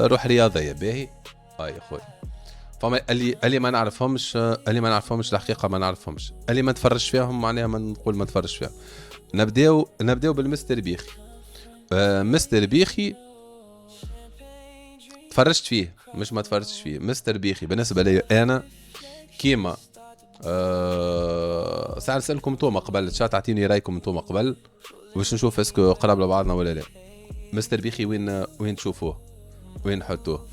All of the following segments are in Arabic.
روح رياضيه باهي. يا خويا فما اللي ما نعرفهمش، اللي ما نعرفهمش الحقيقه ما نعرفهمش، اللي ما نتفرج فيهم معناها ما نقول ما نتفرج فيهم. نبداو بالمستر بيخي. مستر بيخي تفرجت فيه، مش ما تفرجتش فيه. مستر بيخي بالنسبه لي انا كيما ساعة نسألكم انتوما قبل شات تعطيني رايكم انتوما قبل باش نشوف اسكو قراب لبعضنا ولا لا. مستر بيخي وين تشوفوه، وين نحطوه؟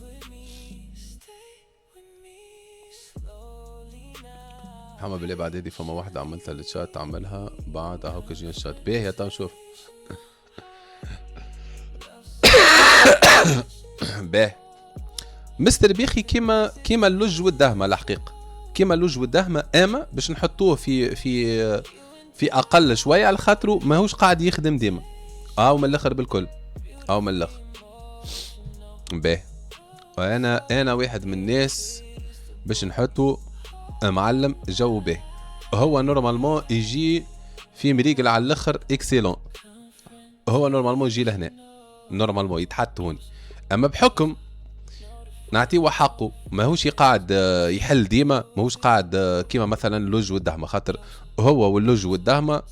حما بالله بعد هذه فما واحدة عملتها للشات عملها بعد اهو كجين الشات باهي. تا نشوف باهي. مستر بيخي كيما اللج والدهمة الحقيقة، كيما اللج والدهمة اما باش نحطوه في اقل شوية على خاطرو ماهوش قاعد يخدم ديما. من الاخر بالكل من الاخر باهي. وانا واحد من الناس باش نحطو معلم جو باهي. هو نورمالمون يجي في مريقل على الاخر اكسيلون، هو نورمالمون يجي لهنا نورمالمون يتحط هون، اما بحكم نعطيه حقه ماهوش قاعد يحل ديما، ماهوش قاعد كيما مثلا اللوج والدهمه، خاطر هو واللوج والدهمه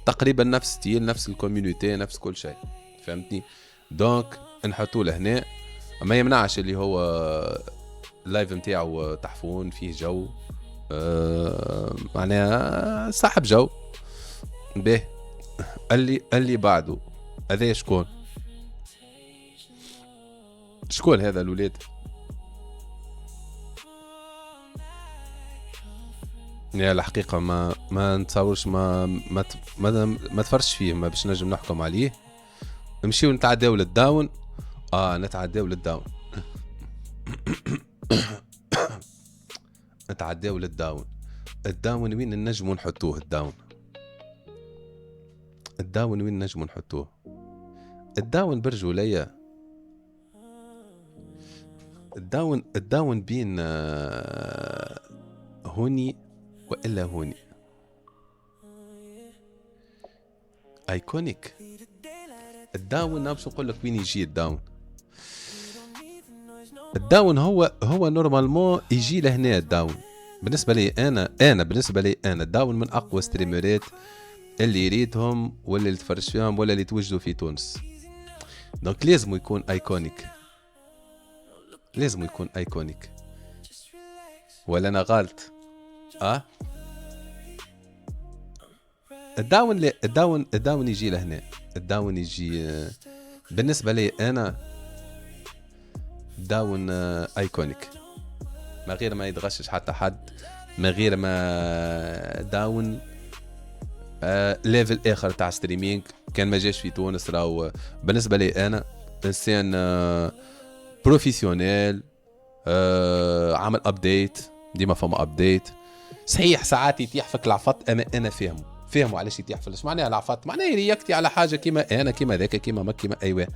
تقريبا نفس ستيل نفس الكوميونيتي نفس كل شيء فهمتني. دونك نحطوه لهنا ما يمنعش اللي هو اللايف نتاعو تحفون فيه جو معناها صاحب جو به. اللي بعده هذا شكون هذا الولاد؟ يا الحقيقة ما نتصورش ما تفرش فيه ما باش نجم نحكم عليه. نمشيو نتعداو للداون. نتعداو للداون نتعداو للداون. الداون وين نجمو نحطوه؟ الداون وين نجمو نحطوه؟ الداون برجولية. الداون بين هوني وإلا هوني ايكونيك. الداون باش نقول لك وين يجي الداون هو نورمالمون يجي لهنا. الداون بالنسبه لي انا بالنسبه لي انا الداون من اقوى ستريمرات اللي ريتهم ولا اللي تفرج فيهم ولا اللي توجدوا في تونس. دونك لازم يكون ايكونيك ولا انا غلط؟ الداون يجي لهنا. الداون يجي بالنسبه لي انا داون ايكونيك ما غير ما يتغشش حتى حد، ما غير ما داون ليفل اخر تاع ستريمينج كان ما جاش في تونس. راهو بالنسبه لي انا انسان بروفيسيونيل عمل ابديت ديما فما ابديت. صحيح ساعات يتيح فيك العفط انا فهموا علاش يتيح فلش معناها العفط معناها يريكتي على حاجه كيما انا كيما ذاك كيما ما كيما ايوه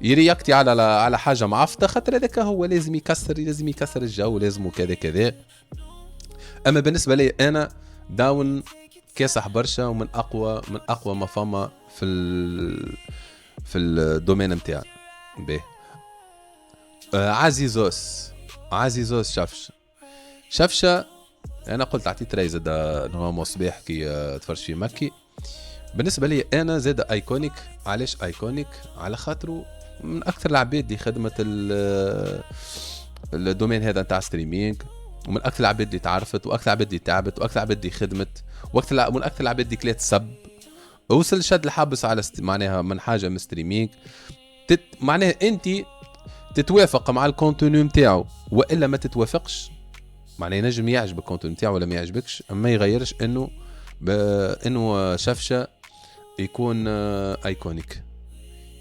يريكتي على حاجه معفطه خاطر هذاك هو لازم يكسر الجو لازم كذا. اما بالنسبه لي انا داون كاسح برشا ومن اقوى ما فما في الدومين نتاعي به. عزيزوس شفشه انا قلت عطيت راي زاد نورمالمون صباح كي تفرج في مكي. بالنسبه لي انا زاد ايكونيك. علاش ايكونيك؟ على خاطره من اكثر العباد اللي خدمت الدومين هذا نتاع ستريمينغ، ومن اكثر العباد اللي تعرفت واكثر العباد اللي تعبت واكثر العباد اللي خدمت من اكثر العباد اللي كلات سب وصل شد الحبس على معناها من حاجه من ستريمينغ. معناها انت تتوافق مع الكونتوني نتاعو والا ما تتوافقش، معناه ينجم يعجبك الكونتنت نتاعو ولا ما يعجبكش، اما يغيرش انه شفشه يكون ايكونيك،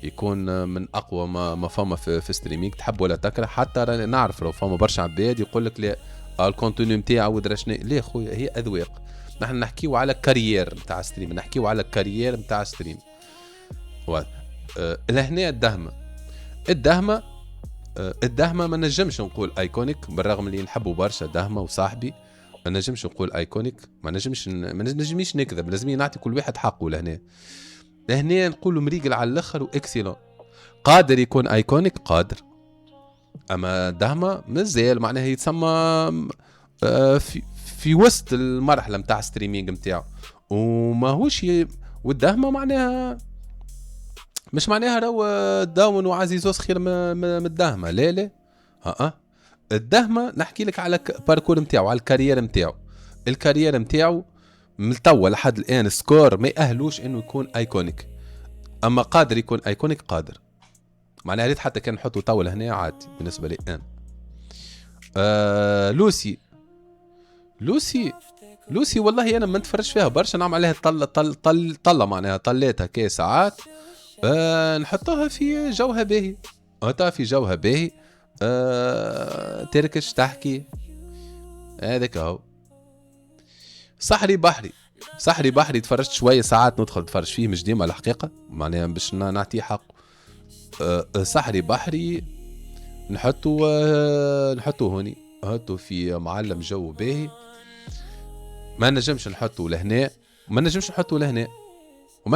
يكون من اقوى ما فما في ستريمينغ تحب ولا تكره. حتى نعرف لو فما برشا عباد يقول لك لا الكونتنت نتاعو ودرشنا لا خويا هي اذواق. نحن نحكيو على كارير نتاع ستريم، نحكيو على كارير نتاع ستريم. لهنا الدهمة ما نجمش نقول ايكونيك بالرغم اللي نحبه برشا دهمة وصاحبي، ما نجمش نقول ايكونيك، ما نجمش نكذب، لازم نعطي كل واحد حقه. لهنا نقولوا مريقل على الاخر واكسيلون. قادر يكون ايكونيك، قادر اما دهمه مازال معناها يتسمى في وسط المرحله نتاع ستريمينغ نتاعو، وماهوش والدهمه معناها مش معناها راهو داون وعزيزوس خير من الدهمه، لا لا. الدهمه نحكي لك على باركور نتاعو، على الكارير نتاعو. الكارير نتاعو من توا لحد الان سكور ما يأهلوش انه يكون ايكونيك، اما قادر يكون ايكونيك قادر. معناها ريت حتى كان نحطه توا لهنا عادي بالنسبه لي انا. لوسي والله انا ما نتفرج فيها برشا، نعمل عليها طله معناها طليتها كي ساعات. نحطوها في جوها باهي، نحطوها في جوها باهي. تركش تحكي هذاك هو. صحري بحري تفرجت شويه ساعات ندخل نتفرج فيه، مش ديما الحقيقه معناها باش نعطيه حق. صحري بحري نحطو هوني، نحطو في معلم جو باهي. ما نجمش نحطو لهنا، وما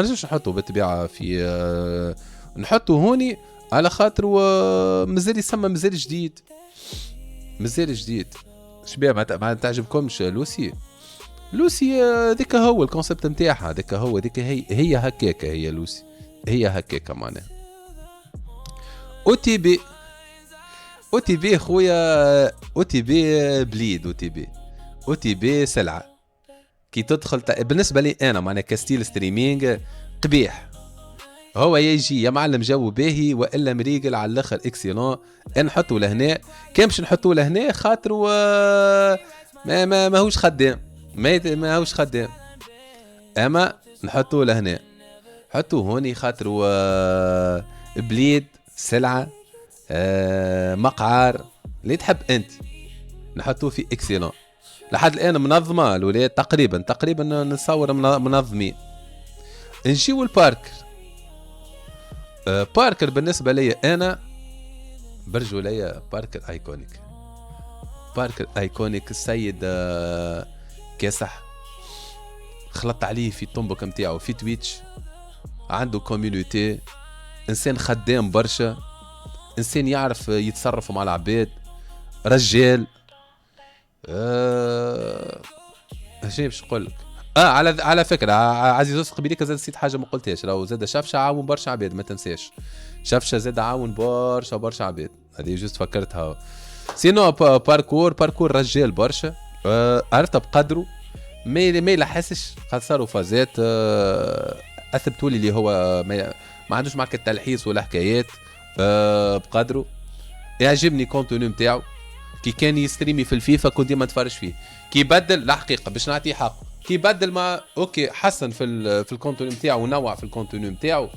نجمش نحطو بالطبيعه في نحطو هوني على خاطر مازال يسمى مازال جديد. شبيه ما تعجبكمش لوسي ذيك هو الكونسيبت نتاعها، ذيك هي هكاكا، هي لوسي هي هكاكا معناها. او تي بي خويا، او تي بي بليد، او تي بي سلعه كي تدخل بالنسبه لي انا معناها كستيل ستريمينغ قبيح. هو يجي يا معلم جو باهي والا مريقل على الاخر اكسيلون، نحطوا لهنا. كان باش نحطوا لهنا خاطر ماهوش خدام، ماهوش خدام، اما نحطوا لهنا، حطوا هوني خاطر بليد سلعه مقعار اللي تحب انت. نحطوه في اكسيلون لحد الان منظمه الولاد، تقريبا نصور منظمين. نجيو الباركر. باركر بالنسبه لي انا برجوليه، باركر ايكونيك. السيد كاسح خلطت عليه في الطنبك نتاعو في تويتش، عنده كوميونيتي، انسان خدام برشا، انسان يعرف يتصرف مع العباد، رجال. ايش باش نقول لك؟ على فكره عزيز قبيلك زاد نسيت حاجه ما قلتهاش، راهو زاد شفشه عاون برشا عباد، ما تنساش شفشه زاد عاون برشا عباد، هذه جوست فكرتها. سينو باركور رجال برشا، عرفت بقدره، ما يلحسش خاطر صاروا فازات. اثبتوا لي اللي هو ما عندوش معك التلحيس ولا حكايات، بقدره. يعجبني كونتوني نتاعو، كي كان يستريمي في الفيفا كنت ديما نتفرج فيه، كي يبدل الحقيقه باش نعطيه حق، كي يبدل ما اوكي حسن في الكونتوني نتاعو ونوع في الكونتوني نتاعو.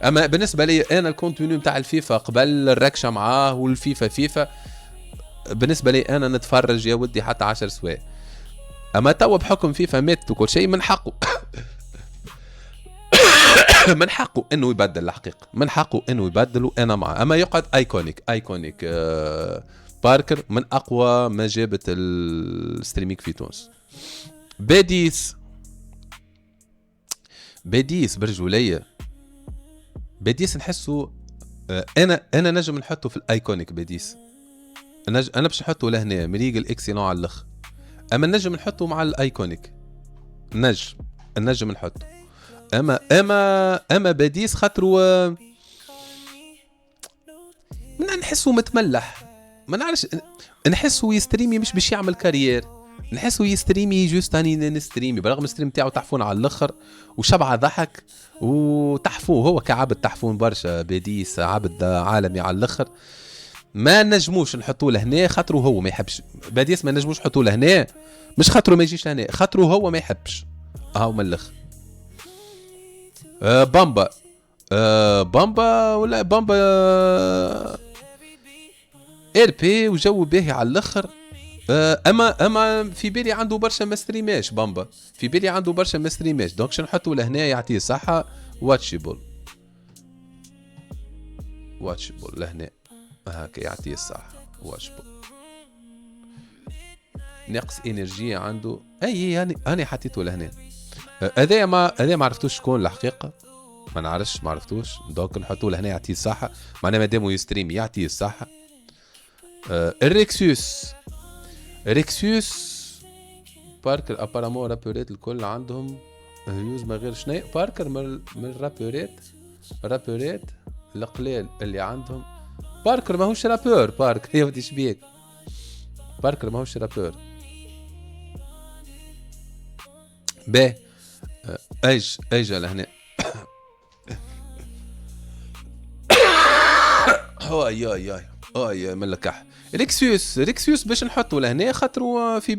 اما بالنسبه لي انا الكونتوني نتاع الفيفا قبل الركشه معاه والفيفا بالنسبه لي انا نتفرج يا ودي حتى 10 سوايع. اما توا بحكم فيفا ماتت وكل شيء من حقه من حقه انه يبدل الحقيقه، من حقه انه يبدل وانا معه. اما يقعد ايكونيك باركر من اقوى ما جابت الستريمينج في تونس. باديس برجوليه، باديس نحسه انا نجم نحطه في الايكونيك. باديس انا باش نحطه لهنا مريق الاكسيلون على الاخر، اما نجم نحطه مع الايكونيك، نجم نحطه. اما باديس خاطرو نحسه متملح، ما نعرفش، نحسه يستريمي مش باش يعمل كارير، نحسه يستريمي جوست اني نستريمي، برغم الستريم تاعو تحفون على الاخر وشبعه ضحك وتحفون، هو كعبد تحفون برشا. باديس عبد عالمي على الاخر، ما نجموش نحطوه لهنا خاطرو هو ما يحبش. باديس ما نجموش نحطوه لهنا مش خاطرو ما يجيش لهنا، خاطرو هو ما يحبش. من الاخر بامبا ولا بامبا ار بي وجو باهي على الاخر. اما في بالي عنده برشا ما ستريماش، بامبا في بالي عنده برشا ما ستريماش، دونك نحطه لهنا يعطيه صحه. واتشبل لهنا هكا يعطيه الصح. واتشبل نقص انرجيه عنده، اي يعني انا حطيته لهنا. هذا ما عرفتوش شكون الحقيقه، ما عرفتوش، دونك نحطوه لهنا يعطيه الصحه، معناها مادامو يستريم يعطيه الصحه. الريكسيوس. ريكسيوس باركر ابارامون رابورات الكل عندهم هيوز ما غير شنو باركر من الرابورات القليل اللي عندهم. باركر ماهوش رابور. باركر يا ودي شبيك باركر ماهوش رابور. باهي ايج لهنا. من الكح. ريكسيوس باش نحطوا لهنا خاطروا في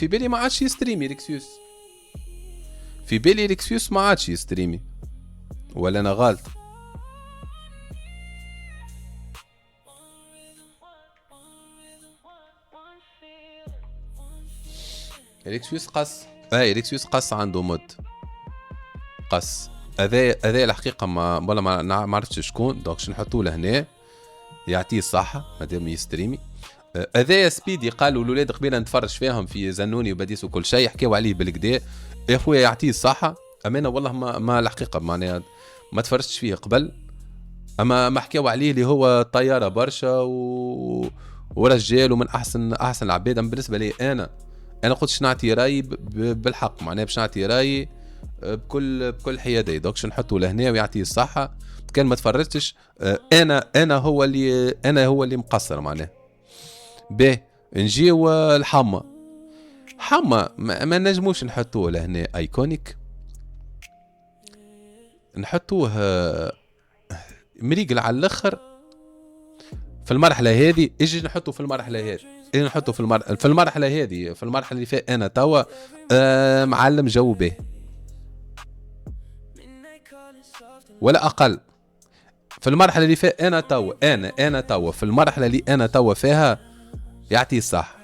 بالي ما عادش يستريمي ريكسيوس. في بالي ريكسيوس ما عادش يستريمي ولا انا غلط؟ ريكسيوس قص. ريكسيوس قص عنده مود قص. هذا الحقيقه ما عرفتش شكون دونك نحطوه لهنا يعطيه الصحه مادام يستريمي. هذايا سبيدي قالوا الاولاد قبيله نتفرج فيهم في زنوني وبديس وكل شيء حكاوا عليه بالكدا يا خويا يعطيه الصحه. امانه والله ما الحقيقه معناها ما تفرجتش فيه قبل. اما ما حكاوا عليه اللي هو طياره برشا ورجال ومن احسن العباد. بالنسبه لي انا قلت نعطي رايي بالحق معناها باش نعطي رايي بكل حياديه. دوكش نحطه لهنا ويعطيه الصحه. كان ما تفرجتش انا هو اللي مقصر معناه. به نجيو الحمى. ما نجموش نحطوه لهنا ايكونيك. نحطوه مريقل على الاخر في المرحله هذه. اجي نحطه في المرحله هذه. نحطه في المرحله هذه. في المرحله اللي فيها انا توا معلم جو به ولا اقل. في المرحله اللي فيها انا توا في المرحله اللي انا توا فيها يعطيه الصح.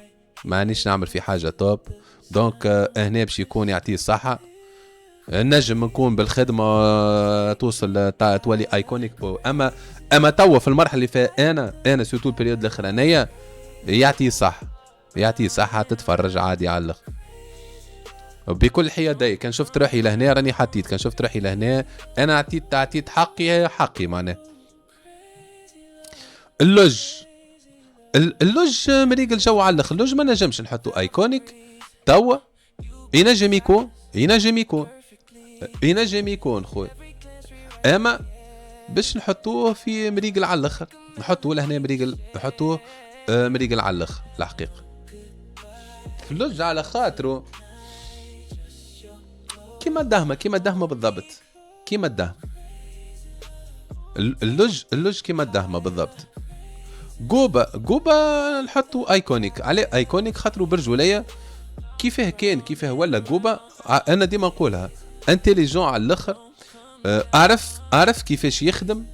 مانيش نعمل في حاجه توب دونك هنا باش يكون يعطيه الصحه. نجم نكون بالخدمه توصل تولي ايكونيك اما توا في المرحله اللي فيها انا سورتو البريود الاخرانيه يعطيه صح تتفرج عادي على الاخر بكل حياديه. كان شفت روحي لهنا راني حطيت. كان شفت روحي لهنا انا عطيت حقي معناه. اللوج مريق الجو على الاخر. اللوج ما نجمش نحطو ايكونيك توا. ينجم يكون خويا اما باش نحطوه في مريقل على الاخر. نحطوه لهنا نحطوه مريقل على الاخر الحقيقه. في اللوج على خاطره كيما الدهمه بالضبط. كيما الدهمه اللوج كيما الدهمه بالضبط. جوبا نحطو ايكونيك. عليه ايكونيك خاطرو برجوليه كيفاه ولا جوبا. انا ديما نقولها انتيليجون على الاخر. اعرف كيفاش يخدم.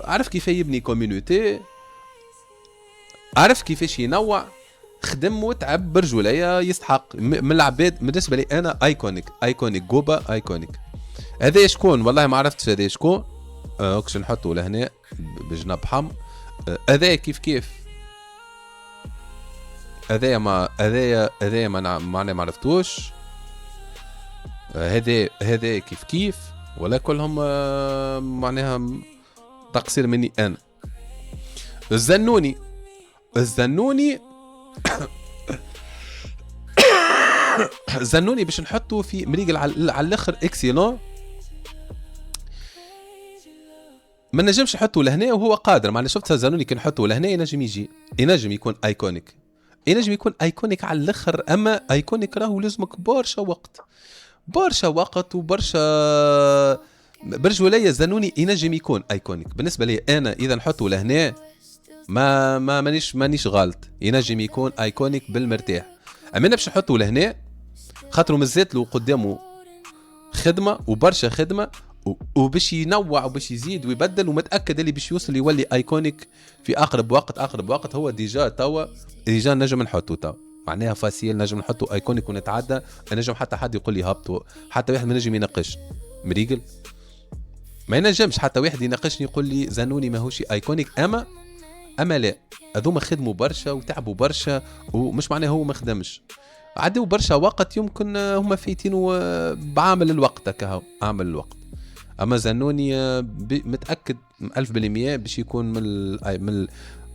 عارف كيف يبني كوميونيتي. عارف كيفاش ينوع. خدم وتعب برجوليه يستحق من العباد. بالنسبه لي انا ايكونيك جوبا ايكونيك. هذا شكون والله ما عرفتش هذا شكون. كش نحطه لهنا بجنب حم. هذا كيف هذايا ما عرفتوش. هذا كيف ولا كلهم معناها تقصير مني انا. الزنوني الزنوني باش نحطه في مريقل على الاخر اكسيلون. ما نجمش نحطه لهنا وهو قادر. معناها شفت الزنوني كي نحطه لهنا ينجم يكون ايكونيك. على الاخر. اما ايكونيك راهو لازمك برشا وقت وبرشا برجوليه. الزنوني ينجم يكون ايكونيك. بالنسبه لي انا اذا نحطه لهنا مانيش غلط. ينجم يكون ايكونيك بالمرتاح. اما انا باش نحطه لهنا خاطر مزات له قدامه خدمه وبرشا خدمه وباش ينوع وباش يزيد ويبدل. ومتاكد اللي باش يوصل يولي ايكونيك في اقرب وقت. هو ديجا نجم نحطه توا معناها فاسيل. نجم نحطه ايكونيك ونتعدى. نجم حتى حد يقول لي هبطوا. حتى واحد ما نجم يناقش مريقل. ما ينجمش حتى واحد يناقشني يقول لي زنوني ماهوش ايكونيك. اما لا هذوما خدموا برشا وتعبوا برشا. ومش معناه هو ما خدمش. عدوا برشا وقت يمكن هما فايتين بعامل الوقت. هكا عامل الوقت. اما زنوني متاكد 1000% باش يكون من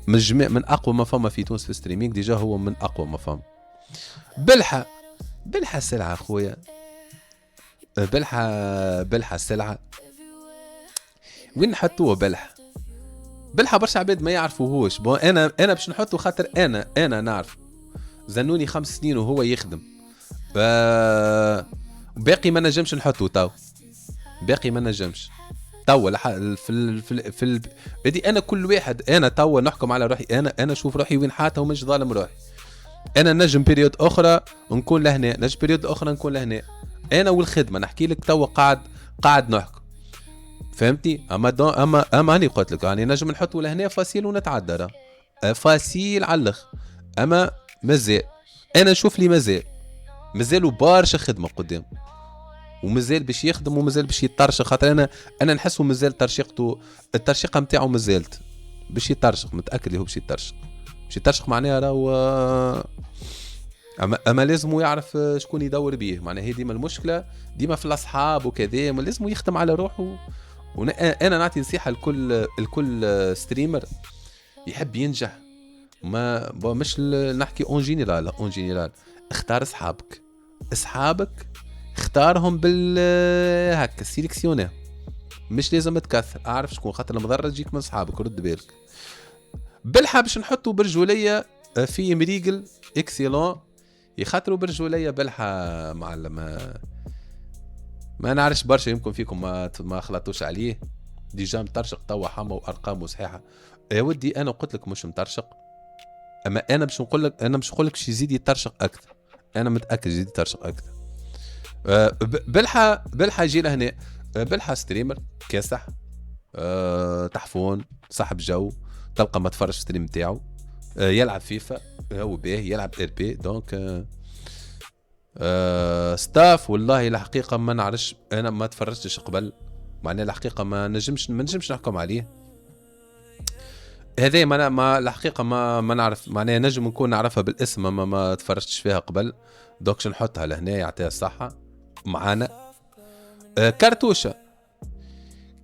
الجميع، من اقوى ما فما في تونس في الستريمينغ. ديجا هو من اقوى ما فما. بلحة سلعة خويا، بلحة سلعة. وين نحطوه بلحة برشا عباد ما يعرفوهوش. انا باش نحطه خاطر انا نعرف. زنوني 5 سنين وهو يخدم، باقي ما نجمش نحطه تو، باقي ما نجمش تو في بدي انا كل واحد. انا تو نحكم على روحي، انا اشوف روحي وين حاطه ومش ظالم روحي. انا نجم بيريود اخرى نكون لهنا، نجم بيريود اخرى نكون لهنا. انا والخدمه نحكي لك تو قاعد نحكم، فهمتي؟ اما هاني قلت لك يعني نجم نحطه لهنا فاسيل ونتعدى فاسيل على الاخر. اما مازال انا نشوف لي مازالوا برشا خدمه قدام، ومازال باش يخدم ومازال باش يترشق. خاطر انا نحسه مازال الترشيقه نتاعو مازالت باش يترشق. متاكد اللي هو باش يترشق معناها راهو. اما لازم يعرف شكون يدور بيه. معناها هي ديما المشكله، ديما في الاصحاب وكذا، لازم يخدم على روحه. انا نعطي نصيحه الكل ستريمر يحب ينجح. ما مش نحكي اون جينيرال. اختار اصحابك اختارهم هكا سيليكسيونه، مش لازم تكثر. اعرف شكون، خاطر المضره تجيك من اصحابك، رد بالك. بلحة باش نحطوا برجوليه في مريقل اكسيلون، يخاطروا برجوليه بلحة معلم. ما نعرفش برشا، يمكن فيكم ما خلطوش عليه. ديجا مترشق توا حما وارقامه صحيحه. يا ودي انا قلت لك مش مترشق، اما انا باش نقول لك باش يزيد يترشق اكثر. انا متاكد يزيد يترشق اكثر. بلحة يجي لهنا. بلحة ستريمر كاسح، تحفون، صاحب جو، تلقى ما تفرج ستريم نتاعو، يلعب فيفا هو باهي، يلعب ار بي. دونك ستاف. والله الحقيقه ما نعرفش، انا ما تفرجتش قبل، معناها الحقيقه ما نجمش نحكم عليه. هذا ما الحقيقه ما نعرف، معناها نجم نكون نعرفها بالاسم ما تفرجتش فيها قبل. دوكش نحطها لهنا يعطيها الصحه معانا.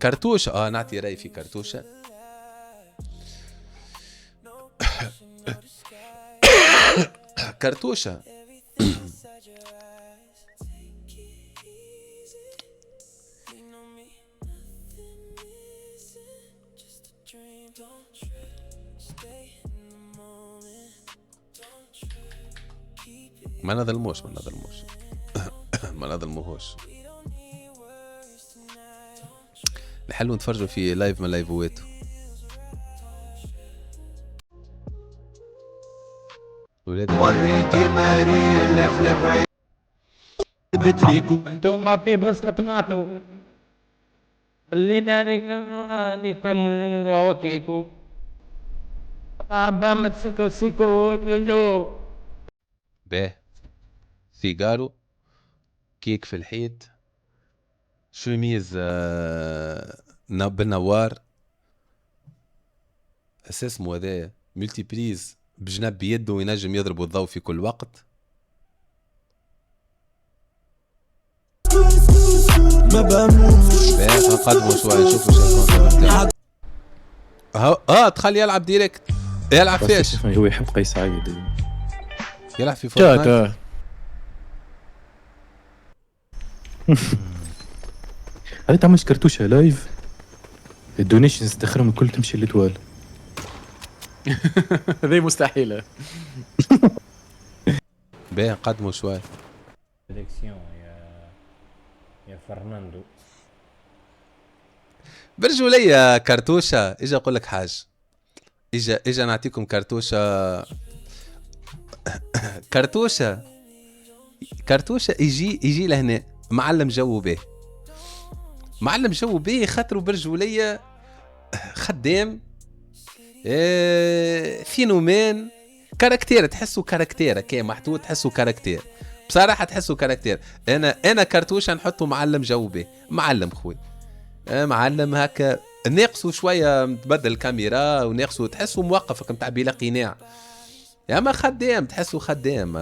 كرتوشه نعطي راي في كرتوشه. كرتوشه ما نظلموش ما نظلموهوش. الحلو نتفرجوا في لايف من لايفواته. وريتي ماري لفلف بتريكو انتم في بس تناتو اللي ناني كن اوتيكو ابا سيكو يو باه سيجارو، كيك في الحيط، شوميز بالنوار، اسمه هذا ملتي بريز بجنب بيده وينجم يضرب الضوء في كل وقت. ما بموت باه نقدموا شويه نشوفوا شو الكونتر نتاعو. دخل يلعب ديريكت. يلعب فيش؟ هو يحب قيس عايد، يلعب في فورتنايت. هذا تعمل كرتوشه لايف، الدونيشنز تاخرهم الكل تمشي للتوال. هذه مستحيله. باه نقدموا شويه. ديكسيون يا فرناندو. برجولية كرتوشة. اجا اقول لك حاجة، اجا نعطيكم كرتوشة. كرتوشة يجي لهنا معلم جو به، خاطروا برجولية خدام، فينومين، كاركتير. تحسوا كاركتير كي محطوط، تحسوا كاركتير بصراحة، تحسوا كاركتير. انا كرتوشة نحطوا معلم جو به، معلم خوي، معلم هكا. ناقصوا شويه تبدل الكاميرا، وناقصوا تحسوا موقف نتاع بلا قناع. يا ما خدام، تحسوا خدام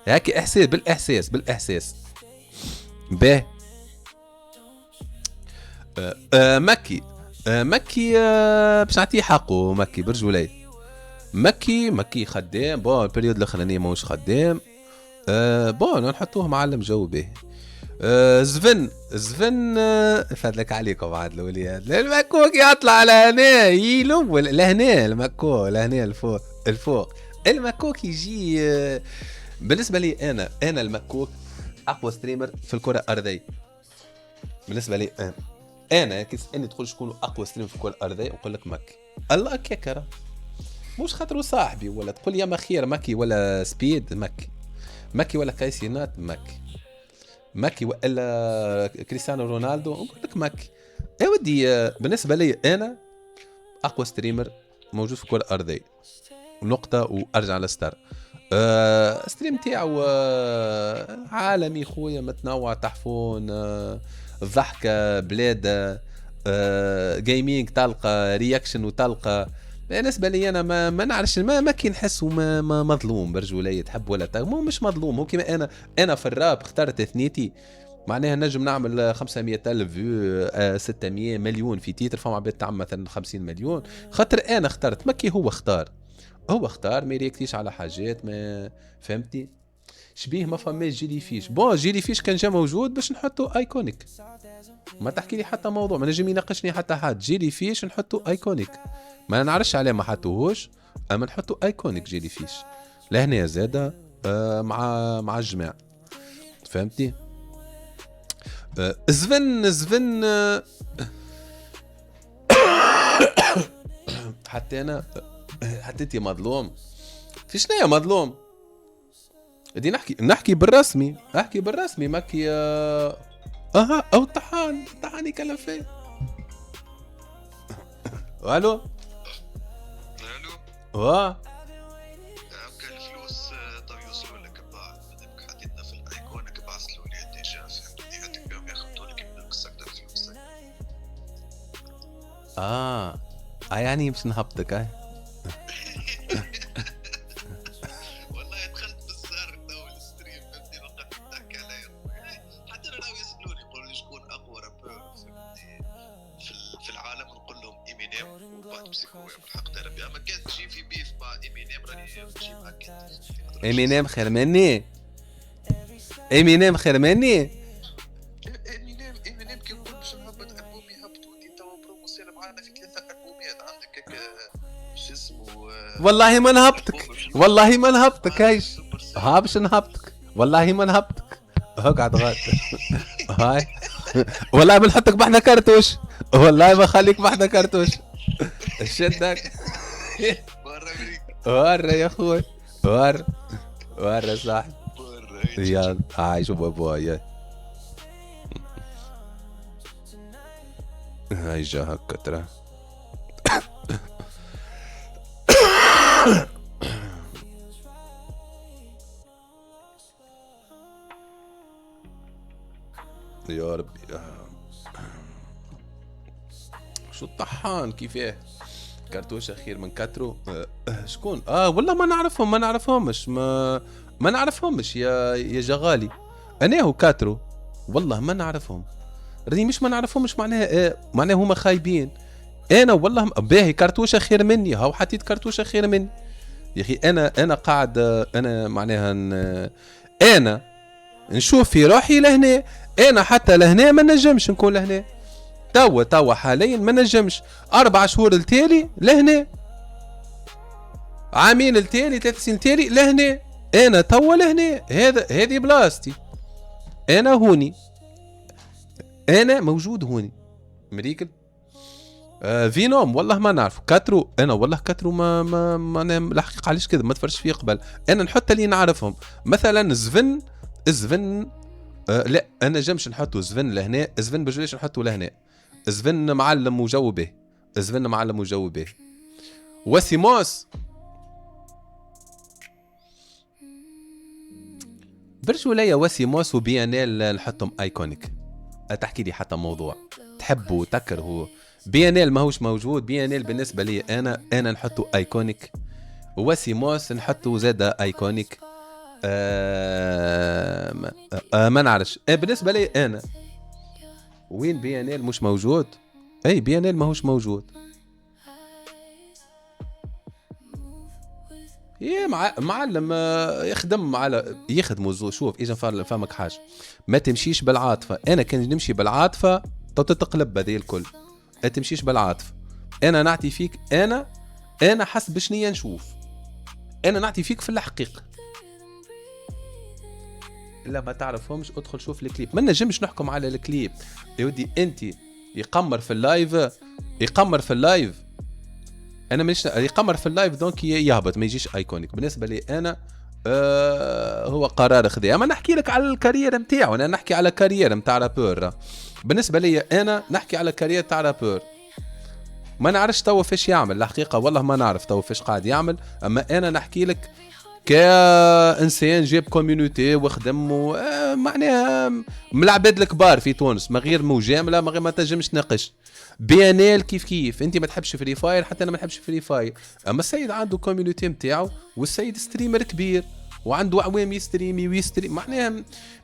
هكا، احساس بالاحساس. باه مكي باش نعطيه حقه. مكي برجولي. مكي خدام. بون البريود الاخرانيه ماهوش خدام. بون نحطوه معلم جو به. زفن فضلك عليكم عاد الوليد. المكوك يطلع لهنا يلول لهنا. المكوك لهنا الفوق المكوك يجي. بالنسبه لي انا المكوك اقوى ستريمر في الكره الارضيه بالنسبه لي. انا كيسالني تقول شكون اقوى ستريمر في الكره الارضيه نقول لك مكي. الله كيكره مش خاطر صاحبي ولا تقول يا مخير مكي ولا سبيد. مكي ولا كايسينات. مكي ولا كريستيانو رونالدو نقول لك مكي. يا ودي بالنسبه لي انا اقوى ستريمر موجود في الكره الارضيه نقطه. وارجع للستار. ستريم تاعو عالمي خويا متنوع. تحفون ضحكه بلاد جيمينج تلقى رياكشن وتلقى. بالنسبه لي انا ما نعرفش ما كي نحس ما مظلوم برجوليه تحب ولا مو مش مظلوم. هو كيما انا في الراب اخترت ثنيتي معناها نجم نعمل 500,000 فيو 600 مليون في تيتر. فما عباد تعمل مثلا 50 مليون خاطر انا اخترت. مكي هو اختار ما يريكتيش على حاجات ما فهمتي شبيه. ما فماش جيلي فيش. بون جيلي فيش كان جا موجود باش نحطه ايكونيك. ما تحكي لي حتى موضوع ما نجم يناقشني حتى حد. جيلي فيش نحطه ايكونيك. ما نعرفش عليه ما حطوهوش اما نحطه ايكونيك جيلي فيش. لهنا زاده مع الجماعه فهمتي. زفن حتى انا حتى انت مظلوم. في شنو مظلوم؟ بدي نحكي بالرسمي. احكي بالرسمي. مكي او طحان يكلم فيه. الو كان الفلوس طب يوصلوا لك بعد بدك حددنا في الايقونه كبعث له لي ديجا فهمتني. هاتك بيوم ياخذوا لك من سكتر فلوسك. يعني مش نهبطك والله دخلت بالزهر تو الستريم فهمتني. وقت تحكي علي حتى انا ناوي يسالوني يقولوا لي شكون اقوى رابر فهمتني في العالم. نقول لهم ايمينيم وبعد بسيكويا بالحق تاع ربي. اما كان تجي في بيف مع ايمينيم راني نجي معك انت. امينيم خير مني. امينيم كي نقول باش نهبط البومي هبطوا انت توا بروموسيون معانا في 3 البوميات عندك شو اسمه. والله ما نهبطك هايش. باش نهبطك والله ما نهبطك. اقعد غاد. هاي والله بنحطك بحنا كرتوش. والله ما خليك بحنا كرتوش. شدك ورا يا اخوي. ورا صاحبي. يلا عايش بابايا. هاي جا هكا ترى. يا ربي شو الطحان كيفاه كرتوش خير من كترو. شكون والله ما نعرفهمش ما نعرفهمش يا جغالي. انا هو كاترو والله ما نعرفهم. راني مش ما نعرفهمش معناها هما خايبين. انا والله باهي كرتوشه خير مني. هاو حطيت كرتوشه خير مني يا اخي. انا قاعد انا معناها انا نشوف في روحي لهنا. انا حتى لهنا ما نجمش نكون لهنا. توا حاليا ما نجمش 4 شهور التالي لهنا. عامين التالي 3 سنين التالي لهنا. انا توا لهنا. هذه بلاستي. انا هوني. انا موجود هوني مريكل. فينوم والله ما نعرف. كاترو انا والله كاترو ما انا الحقيقه علاش كذا ما تفرجش فيه قبل. انا نحط اللي نعرفهم مثلا زفن لا انا جمش نحطه زفن لهنا. زفن بجوش نحطه لهنا. زفن معلم وجو به. وسيموس برجولية. وسيموس وبيانيل نحطهم ايكونيك. تحكي لي حتى موضوع تحبه تكرهه. بيانيل ماهوش موجود. بيانيل بالنسبة لي أنا نحطه ايكونيك. وسيموس نحطه زادة ايكونيك. ما نعرفش بالنسبة لي أنا وين بي ان ال مش موجود؟ اي بي ان ال ماهوش موجود. يا معلم يخدم على يخدموا. شوف اجا فهمك حاجه، ما تمشيش بالعاطفه. انا كان نمشي بالعاطفه تتقلب هذه الكل. ما تمشيش بالعاطفه. انا نعطي فيك، انا حسب شنيا نشوف، انا نعطي فيك في الحقيقه. الا ما تعرفهمش ادخل شوف الكليب. ما نجمش نحكم على الكليب يا ودي. انت يقمر في اللايف، انا مش يقمر في اللايف دونك يهبط ما يجيش ايكونيك. بالنسبه لي انا هو قرار خذي. اما نحكي لك على الكارير نتاعو، انا نحكي على كارير نتاع رابور. بالنسبه لي انا نحكي على كارير تاع رابور. ما نعرفش توا فاش يعمل الحقيقه، والله ما نعرف توا فاش قاعد يعمل. اما انا نحكي لك كإنسان جاب كوميونيتي وخدم معناها من العباد الكبار في تونس، ما غير مجامله، ما غير ما تنجمش تناقش. بي ان ال كيف انت ما تحبش فري فاير، حتى انا ما نحبش فري فاير. اما السيد عنده كوميونيتي نتاعو، والسيد ستريمر كبير وعنده عوام يستريمي ويستريم. معناها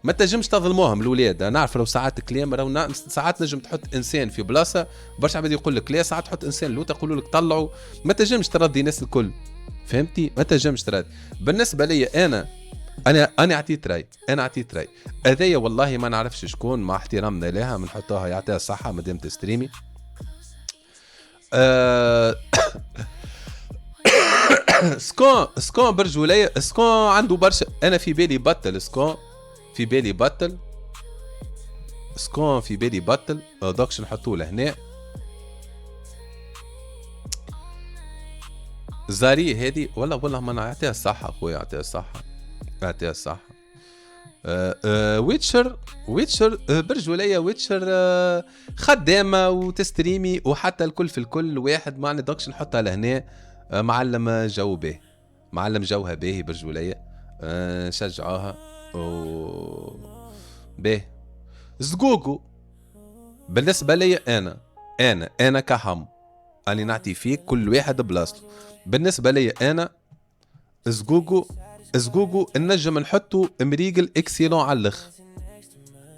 ما تنجمش تظلموهم الاولاد. نعرف لو ساعات كلام، راهو ساعات نجم تحط انسان في بلاصه برشا عباد يقول لك لا، ساعات تحط انسان لو تقول لك طلعوا. ما تنجمش ترضي الناس الكل، فهمتي؟ ما تنجمش ترضي. بالنسبه لي انا اعطيت راي، هذايا والله ما نعرفش شكون، مع احترامنا لها بنحطوها يعطيها الصحه مادام تستريمي. سكون برجوليه، سكون عنده برشا. انا في بالي بطل سكون، في بالي بطل دوكش نحطوه لهنا. زاري هذه والله ما نعطيها الصحه اخويا، يعطيها الصحه. ويتشر برجوليه، ويتشر خدامه وتستريمي وحتى الكل في الكل واحد. ما نقدرش نحطها لهنا. معلم جو به، معلم جوها باهي برجوليه، نشجعوها به. زقوقو بالنسبه لي انا كحم اني نعطي فيك كل واحد بلاصته. بالنسبه لي انا زقوقو النجم نحطه مريقل اكسيلون على الاخر.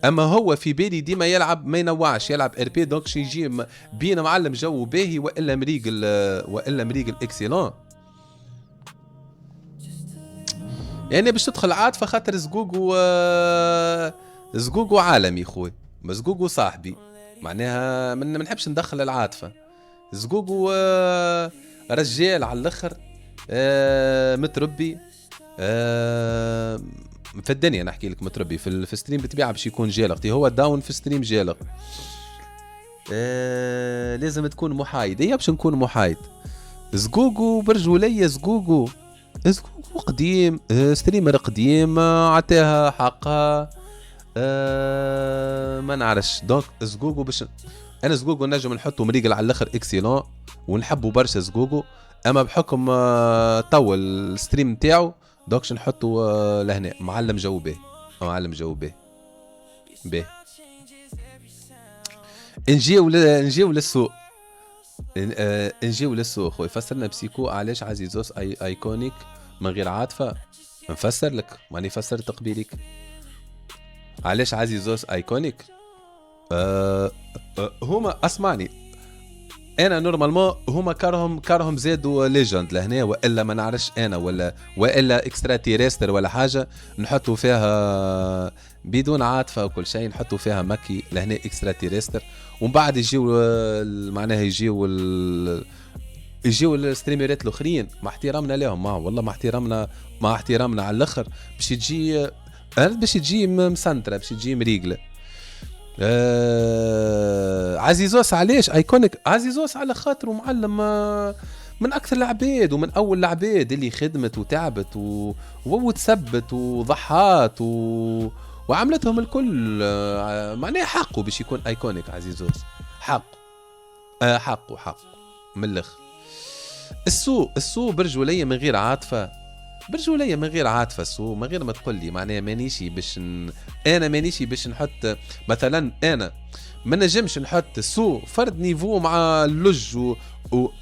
اما هو في بالي ديما يلعب ما ينوعش، يلعب ار بي دونك يجي بين معلم جو باهي والا مريقل اكسيلون. يعني باش تدخل عاطفه خاطر زقوقو عالمي خويا، زقوقو صاحبي، معناها ما نحبش ندخل العاطفه. زقوقو رجال على الاخر، متربي في الدنيا. نحكي لك متربي في ستريم بتبيع باش يكون جالغتي، هو داون في ستريم جالغ. لازم تكون محايد، هي باش نكون محايد. زقوقو برجوليه، زقوقو قديم، ستريمر قديم، عطاها حقها. ما نعرفش دونك زقوقو باش انا زقوقو نجم نحطو مريقل على الاخر اكسيلون ونحبو برشا زقوقو. اما بحكم طول الستريم نتاعو دوكش نحطو لهنا معلم جو به. نجيو للسوق، خويا. فسرنا بسيكو علاش عزيزوس ايكونيك من غير عاطفه. نفسر لك، ماني فسرت قبيلك علاش عزيزوس ايكونيك. هما اسمعني، انا نورمالمون هما كارهم زادوا ليجند لهنا، والا ما نعرفش انا والا اكسترا تيريستر ولا حاجه نحطوا فيها بدون عاطفه وكل شيء، نحطوا فيها مكي لهنا اكسترا تيريستر. ومن بعد يجيو معناها يجيو الستريمرات الاخرين مع احترامنا لهم، والله مع احترامنا على الاخر باش تجي مسنتره، باش تجي مريقله. عزيزوس علاش ايكونيك؟ عزيزوس على خاطره معلم من اكثر العباد ومن اول العباد اللي خدمت وتعبت وتثبت وضحات وعملتهم الكل. معناه حقه باش يكون ايكونيك. عزيزوس حقه من الاخر. السوق برجوليه من غير عاطفه، السوق من غير ما تقول لي معناها مانيشي باش نحط مثلا. انا ما نجمش نحط السوق فرد نيفو مع اللج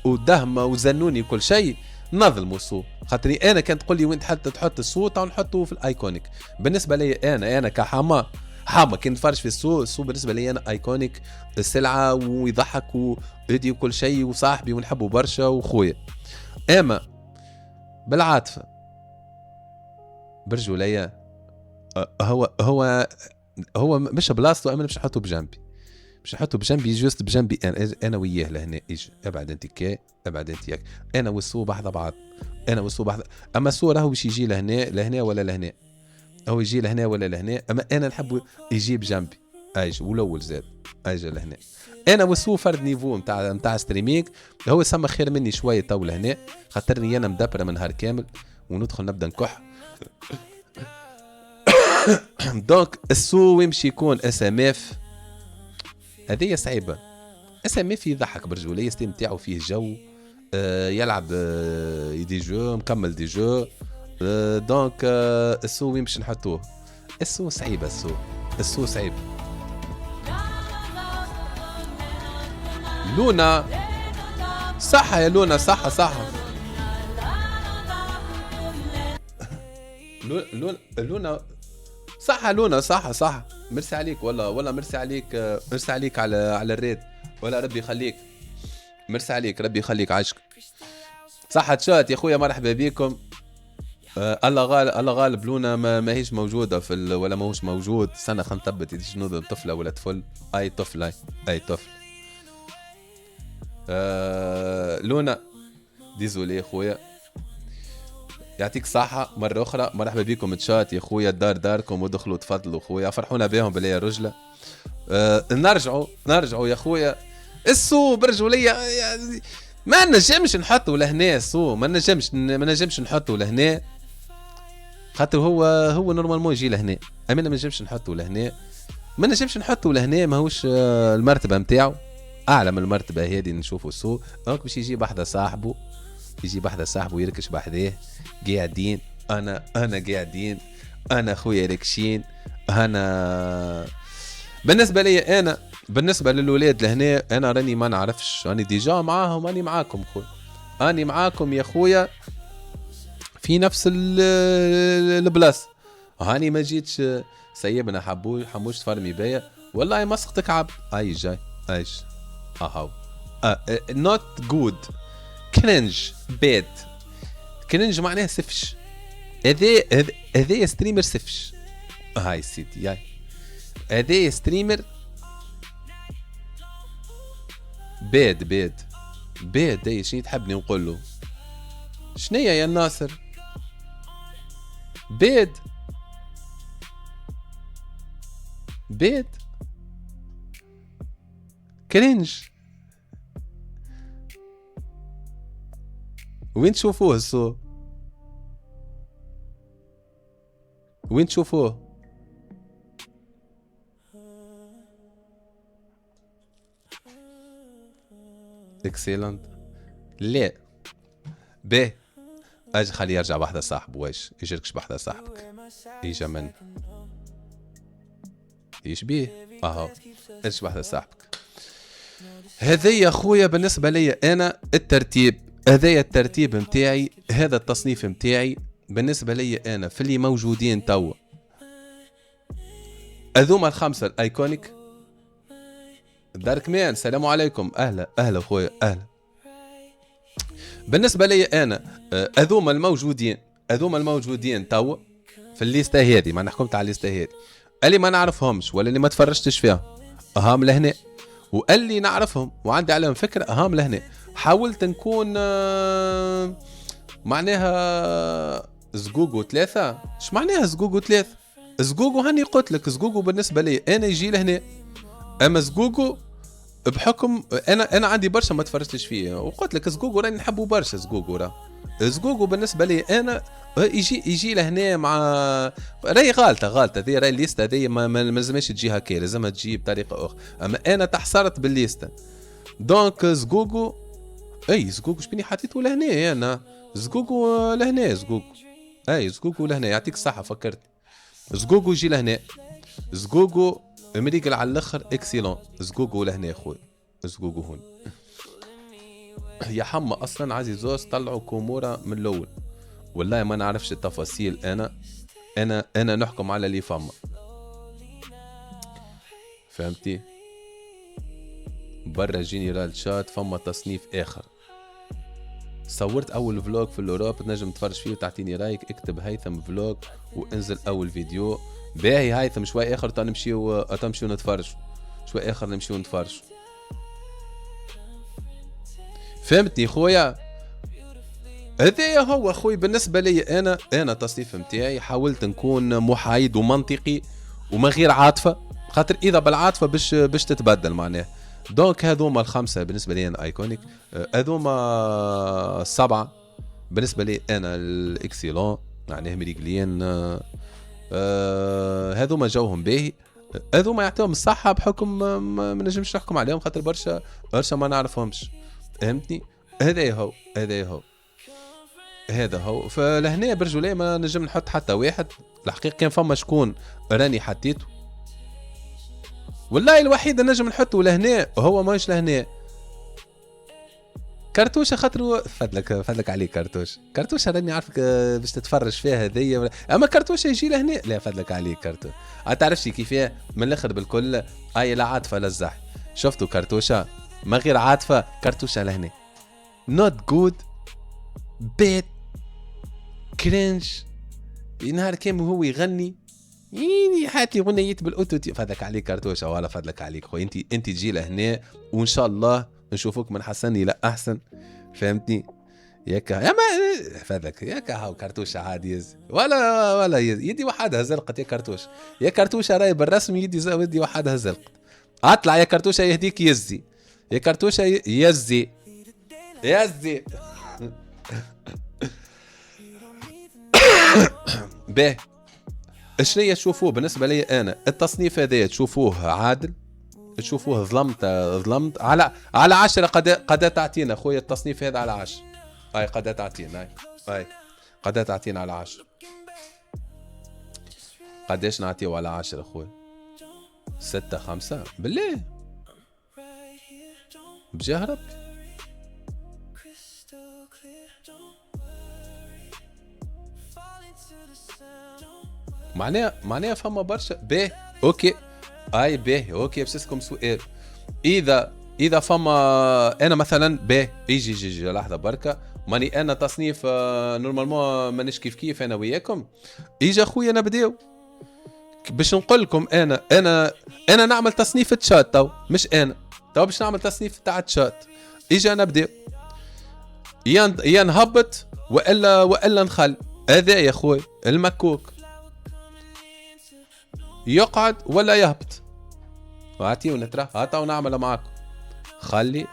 ودهمه وزنوني وكل شيء نظلموا السوق. خاطري انا كانت تقول لي وين حتى تحط السوق نحطه في الايكونيك. بالنسبه لي انا كحما حاما كي نتفرج في السوق بالنسبه لي انا ايكونيك السلعه ويضحك وهدي وكل شيء وصاحبي ونحبه برشا وخويا. اما بالعاطفه برجوليه هو مش بلاصته، انا مش نحطه بجنبي، مش نحطه بجنبي جوست بجنبي انا وياه لهنا. ايش ابعد انت كي ابعد انت ياك، انا والسو بحذا بعض، انا والسو بحذا. اما السو راهو باش يجي لهنا ولا لهنا، هو يجي لهنا ولا لهنا، اما انا نحب يجي بجنبي ايش والاول زاد اجا لهنا. انا والسو فرد نيفو نتاع ستريمينغ، هو سما خير مني شويه تو لهنا، خاطرني انا مدبره من نهار كامل وندخل نبدا نكح. دونك السو يمشي يكون اس ام اف، هذه صعيبه. اس ام اف يضحك برجوليه، ستيم تاعو فيه جو، يلعب دي جو، مكمل دي جو. دونك السو يمشي نحطوه. السو صعيب، السو صعيب. لونا صح يا لونا، صح لونا صح، لونا صح. مرسي عليك والله مرسي عليك على الريد، ولا ربي يخليك، مرسي عليك ربي يخليك، عاشق. صح تشات يا خويا، مرحبا بكم. الله غالب لونا ما هيش موجوده في ولا ماهوش موجود. استنى خلينا نثبت يدي شنو طفله ولا طفل. اي طفل اي طفل. لونا ديزولي يا خويا، يعطيك الصحة مرة أخرى. مرحبا بكم تشات يا خويا، الدار داركم ودخلوا تفضلوا خويا، فرحونا بهم بلي يا رجلة. نرجعوا يا خويا. السو برجولية ما نجمش نحطوا لهنا، السو ما نجمش نحطوا لهنا، خاطر هو نورمالمون يجي لهنا، أمين ما نجمش نحطوا لهنا، ماهوش المرتبة متاعو، أعلى من المرتبة هذه نشوفوا السو. دونك باش يجي بحذا صاحبه، يركش بحذاه، قاعدين انا قاعدين، انا خويا ركشين. انا بالنسبه لي، انا بالنسبه للولاد لهنا انا راني ما نعرفش، راني ديجا معاهم، راني معاكم خويا، راني معاكم يا خويا في نفس البلاصه. هاني ما جيتش سيبنا حموش تفرمي بيا، والله مسقتك عب اي جاي ايش اهو نوت جود، كرنج باد. كرنج معناها سفش، هذا ستريمر سفش. هاي سيدي ياي، هذا ستريمر باد. هاي شنو تحبني نقول له؟ شنيا يا ناصر؟ باد كرنج. وين تشوفوه السو؟ وين تشوفوه؟ اكسيلنت. لا باهي اجي خليه يرجع بحذا صاحبه. واش يجركش بحذا صاحبك؟ يجا من ايش بيه؟ اهو ايش بحذا صاحبك. هذا يا خويا بالنسبه لي انا الترتيب، هذايا الترتيب متاعي، هذا التصنيف متاعي بالنسبه لي انا في اللي موجودين توا. اذوما الخمسه الايكونيك. دارك مان السلام عليكم، اهلا خويا اهلا. بالنسبه لي انا اذوما الموجودين توا في الليسته هذه، ما نحكمت على الليسته هذه، اللي ما نعرفهمش ولا اللي ما تفرجتش فيهم اهم لهنا، واللي نعرفهم وعندي عليهم فكره اهم لهنا. حاولت نكون معناها زقوقو 3. اش معناها زقوقو 3؟ زقوقو هاني قلت لك، زقوقو بالنسبه لي انا يجي لهنا، اما زقوقو بحكم انا عندي برشا ما تفرجتش فيه، وقلت لك زقوقو راني نحبه برشا. زقوقو بالنسبه لي انا يجي لهنا مع راي غالطه ذي راي الليسته ذي ما لازمش تجي هكا، لازمها تجي بطريقه اخرى، اما انا تحصرت بالليسته. دونك زقوقو زقوقو شبيني حطيته لهنا انا، زقوقو لهنا، زقوقو لهنا. يعطيك الصحه فكرت زقوقو يجي لهنا، زقوقو مريقل على الاخر اكسيلون. زقوقو لهنا يا خويا، زقوقو هون يا حما. اصلا عزيزوس طلعوا كومورا من الاول، والله ما نعرفش التفاصيل. انا نحكم على اللي فما. فهمتي؟ برا جينيرال شات فما تصنيف اخر. صورت اول فلوج في الاوروب، تنجم تفرج فيه وتعطيني رايك. اكتب هيثم فلوج وانزل اول فيديو. باهي هيثم، شوي اخر تنمشيو نتفرج، شوي اخر نمشيو نتفرج. فهمتني خويا؟ هذا هو خوي بالنسبه لي. انا التصنيف نتاعي حاولت نكون محايد ومنطقي وما غير عاطفه، خاطر اذا بالعاطفه باش تتبدل معناه. دونك هذوما الخمسه بالنسبه لي انا ايكونيك، هذوما السبعه بالنسبه لي انا الاكسيلون، معناه مريقلين. هذوما جوهم باهي، هذوما يعطيهم الصحه بحكم ما نجمش نحكم عليهم خاطر برشا ما نعرفهمش. فهمتني؟ هذا هو. فلهنا برجولي ما نجم نحط حتى واحد. الحقيقة كان فما شكون راني حطيته، والله الوحيد نجم نحطه لهنا هو ماهوش لهنا، كرتوشة. خاطر فضلك عليك كرتوشة راني عارفك باش تتفرج فيها هذيا، اما كرتوشة يجي لهنا. لا فضلك عليك كرتوشة، تعرفش كيفاه من الاخر بالكل. لا عاطفة لا الزح. شفتوا كرتوشة ما غير عاطفة، كرتوشة لهنا not good bad كرنج. نهار كامل هو يغني هات لي غنيت بالاوتو. فضلك عليك كرتوشة، ولا فضلك عليك خويا. انت تجي لهنا وان شاء الله نشوفوك من حسن الى احسن. فهمتني؟ ياك يا ما فضلك ياك هاو كرتوشة عادي يزي ولا يدي وحدها زلقت. يا كرتوشة يا كرتوشة راي بالرسم يدي وحدها زلقت. اطلع يا كرتوشة يهديك يزي. يا كرتوشة يزي باهي. اشنية تشوفوه بالنسبة لي انا التصنيف هذا؟ تشوفوه عادل؟ تشوفوه ظلمت على 10؟ قد تعطينا خويا التصنيف هذا على 10؟ قد تعطينا قد تعطينا على 10. قداش نعطيو على 10 خويا؟ 6 5 بالله بجاه ربي. معناها فما برشا. باهي اوكي باهي اوكي. بسسكم سؤال، اذا فما انا مثلا باهي يجي لحظه بركه، ماني انا تصنيف نورمالمون مانيش كيف انا وياكم. يجي اخويا نبداو باش نقول لكم انا نعمل تصنيف تشات تو، مش انا تو باش نعمل تصنيف تاع تشات. يجي نبداو يا نهبط والا نخل. هذا يا خويا المكوك يقعد ولا يهبط. وعطيه ونترى هاتا ونعمل معاكم. خلي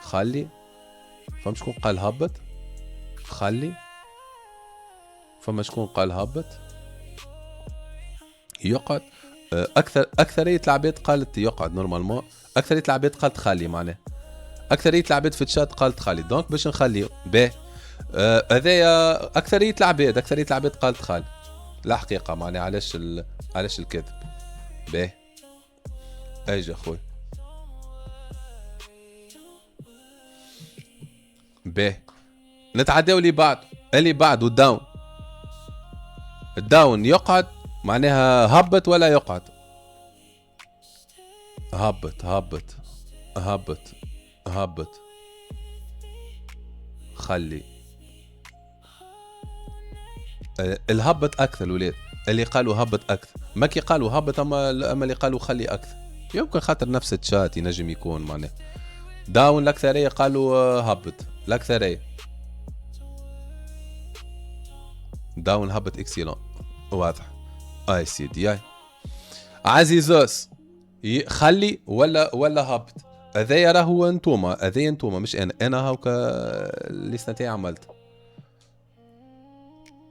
فما شكون قال هبط. خلي فما شكون قال هبط يقعد. اكثريه العباد قالت يقعد نورمالمون. اكثريه العباد قالت خلي، معناه اكثريه العباد في الشات قالت خلي. دونك باش نخليه باهي. هذايا اكثريه العباد قالت خلي. لا حقيقه معناه علاش الكذب. باهي اجي اخوي. باهي نتعداو اللي بعد الداون يقعد، معناها هبط ولا يقعد. هبط خلي. الهبط اكثر الولاد اللي قالوا هبط اكثر، ما كي قالوا هبط اما اللي قالوا خلي اكثر. يمكن خاطر نفس التشات ينجم يكون معناه. داون الاكثريه قالوا هبط. الاكثريه داون هبط اكسيلون واضح. سيدي عزيزوس خلي ولا هبط. هذايا راهو انتوما مش انا هاوكا الليسته تاعي عملت.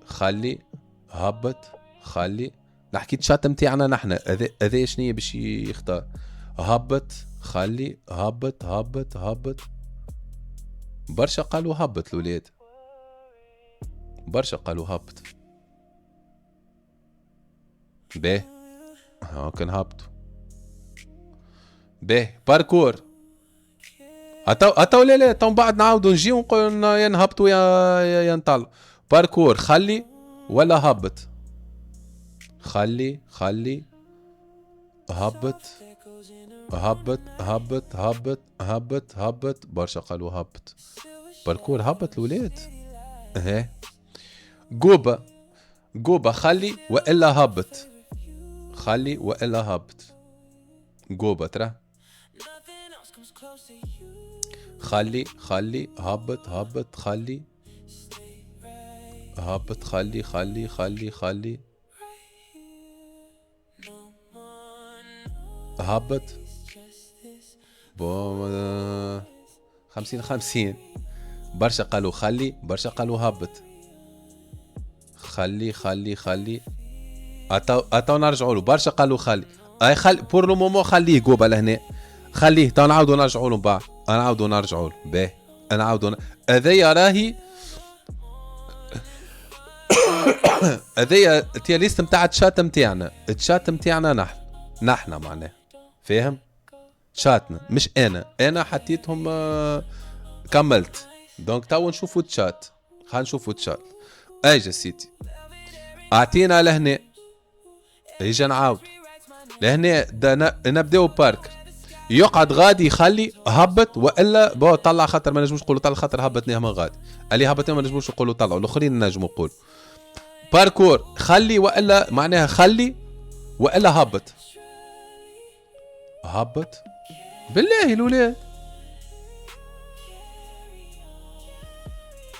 خلي هبط خلي. نحكي تشات نتاعنا نحن هذا شنو باش يختار. هبط خلي هبط. برشا قالوا هبط الولاد، برشا قالوا هبط. باهي هاكا نهبطوا. باهي باركور. لا تو بعد نعاودوا نجيو ونقول يا نهبطوا يا نطلعوا. باركور خلي ولا هبط. خلي هبط هبط هبط هبط هبط هبط، برشا قالوا هبط. باركور هبط الولاد. اهي قوبة، قوبة خلي وإلا هبط، خلي وإلا هبط. قوبة ترى خلي خلي هبط هبط خلي هبط خلي خلي خلي خلي هبط. بوم 50-50. برشا قالوا خلي، برشا قالوا هبط. خلي خلي خلي اتو نرجعوا له. برشا قالوا خلي، اي خلي بور لو مومون خليه قوبة لهنا، خليه تو نعاودوا نرجعوا له بعد، نعاودوا نرجعوا له. باهي نعاودوا هذيا راهي هذيا تي ليست نتاع الشات نتاعنا، الشات نتاعنا نحنا معناها، فاهم؟ شاتنا مش انا حطيتهم كملت. دونك تو نشوفوا الشات، خلينا نشوفوا الشات. اجا سيتي اعطينا لهنا، اجا نعاود لهنا نبداو بارك. يقعد غادي يخلي هبط والا بو طلع، خاطر ما نجموش نقولوا طلع خاطر هبطناه من غادي، اللي هبطناه ما نجموش نقولوا طلعوا، الاخرين نجموا نقولوا باركور خلي والا معناها خلي والا هبط. هبط بالله الولاد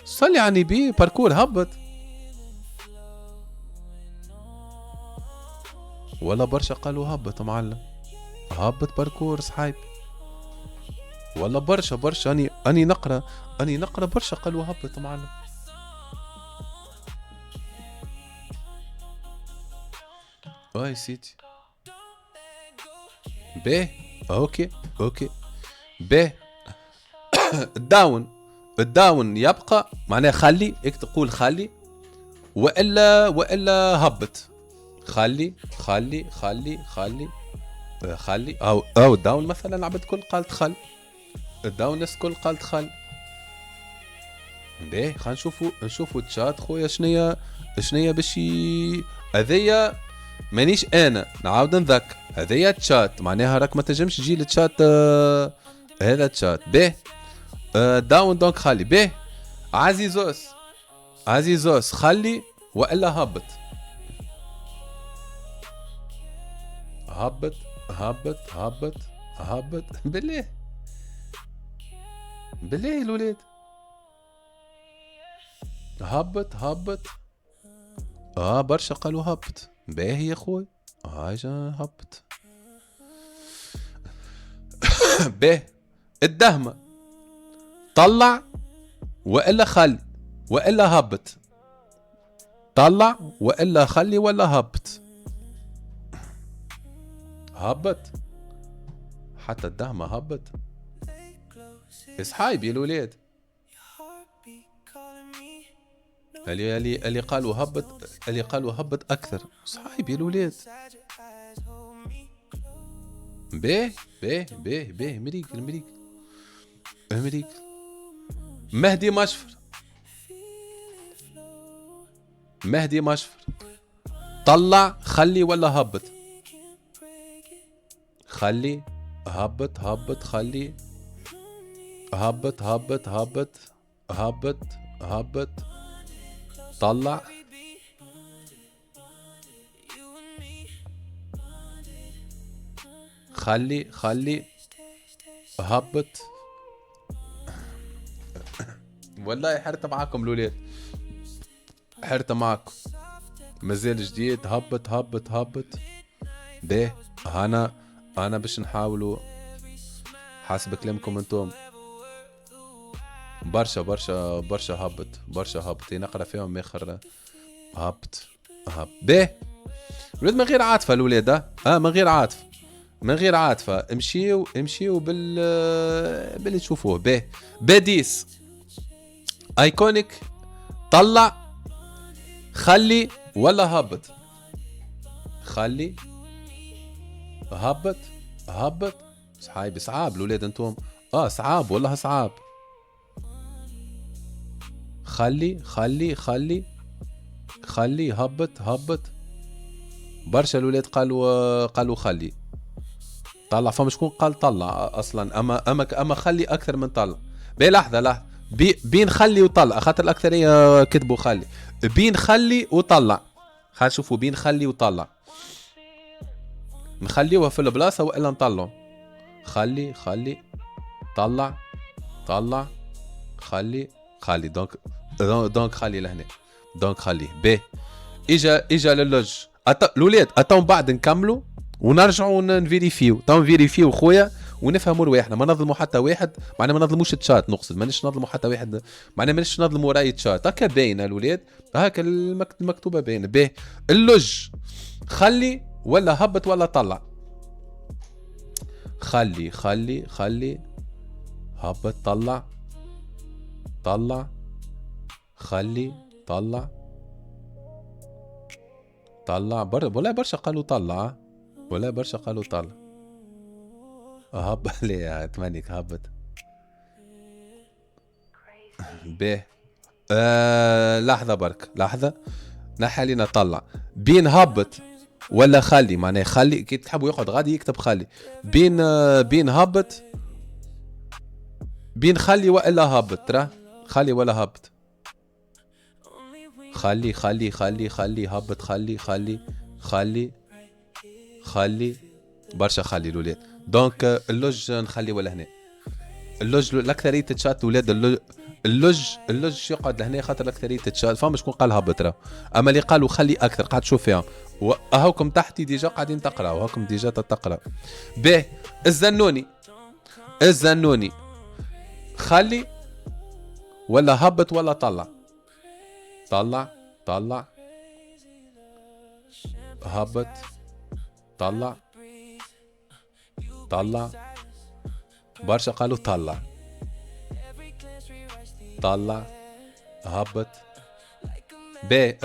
صلي على النبي. باركور هبط ولا برشا قالوا هبط معلم، هبط باركور صحيب ولا برشا اني نقرا برشا قالوا هبط معلم. واي سيتي باهي اوكي باهي. الداون يبقى معناها خلي، هيك تقول خلي والا هبط. خلي خلي خلي خلي خلي او الداون مثلا العبد كل قالت خل، الداون ناس كل قالت خل. باهي خلينا نشوفوا الشات خويا شنيا باش هذيا مانيش انا نعاود نذكر، هذيا تشات معناها راك ما تنجمش تجي للتشات هذا تشات. باهي داون دونك خلي. باهي عزيزوس خلي والا هبط. هبط بالله الولاد هبط برشا قالوا هبط. باهي يا خوي اجا هبط. باهي الدهمة طلع والا خلي والا هبط، طلع والا خلي ولا هبط. حتى الدهمة هبط. اصحايب يا الولاد اللي قالوا هبط اكثر. صحيب يا الولاد. باهي مريك مهدي مشفر طلع خلي ولا هبط. خلي هبط خلي هبط طلع خلي هبط. والله حرت معاكم الولاد، حرت معاكم مازال جديد. هبط ده انا باش نحاولوا حسب كلامكم انتم. برشا هبط نقرا فيهم اخر هبط. به ولاد من غير عاطفه الولاد، من غير عاطفه امشيو باللي تشوفوه. به باديس ايكونيك طلع خلي ولا هبط. خلي هبط صحايب. صعاب الولاد انتم، صعاب والله صعاب. خلي هبط. برشا الولاد قالوا خلي طلع. فما شكون قال طلع اصلا، اما خلي اكثر من طلع. لحظه بين خلي وطلع، خاطر الاكثريه كتبوا خلي. بين خلي وطلع، خلينا نشوفوا بين خلي وطلع. نخليوها في البلاصه والا نطلعوا. خلي طلع خلي دونك خلي لهنا، دونك خليه ب. اجا للوج الولاد. اتاو بعد نكملوا ونرجعوا نفيريفيو. نفيريفيو خويا ونفهموا رواحنا. ما نظلموا حتى واحد، معناها ما نظلموش التشات. نقصد مانيش نظلموا حتى واحد، معناها مانيش نظلموا راي التشات. هكا باينه الولاد، هكا المكتوبه باينه. به اللوج خلي ولا هبط ولا طلع. خلي هبط طلع خلي طلع ولا برشا قالوا طلع، ولا برشا قالوا طلع. هبط ليه تمانيك هبط. به لحظة برك لحظة، نحي لينا طلع. بين هبط ولا خلي، معناها خلي كي تحبوا يقعد غادي يكتب خلي. بين هبط، بين خلي ولا هبط. ترى خلي ولا هبط. خلي هبط. خلي برشا خلي الولاد. دونك اللوج نخلي ولا هنا. اللوج الاكثريه تشات ولاد. اللوج يقعد لهنا خاطر الاكثريه تشات. فما شكون قال هبط راه، اما اللي قالوا خلي اكثر قاعد تشوف فيهم. وهاكم تحتي ديجا قاعدين تقراوا، هاكم ديجا تقراوا. به الزنوني خلي ولا هبط ولا طلع. هبط طلع برشا قالوا طلع هبط. باهي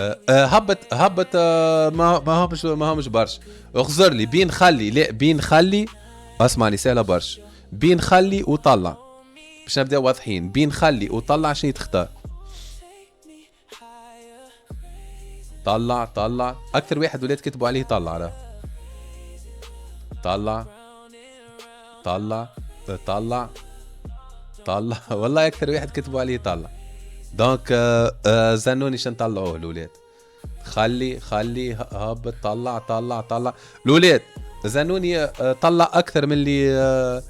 هبط ما همش برشا. اخزر لي بين خلي. لا بين خلي، اسمعني سهله برشا. بين خلي وطلع باش نبداو واضحين. بين خلي وطلع شنو تختار؟ طلع اكثر واحد ولاد كتبوا عليه طلع راه. طلع والله اكثر واحد كتبوا عليه طلع. دونك زنوني شن طلعوه الولاد. خلي هبط طلع الولاد. زنوني طلع اكثر من اللي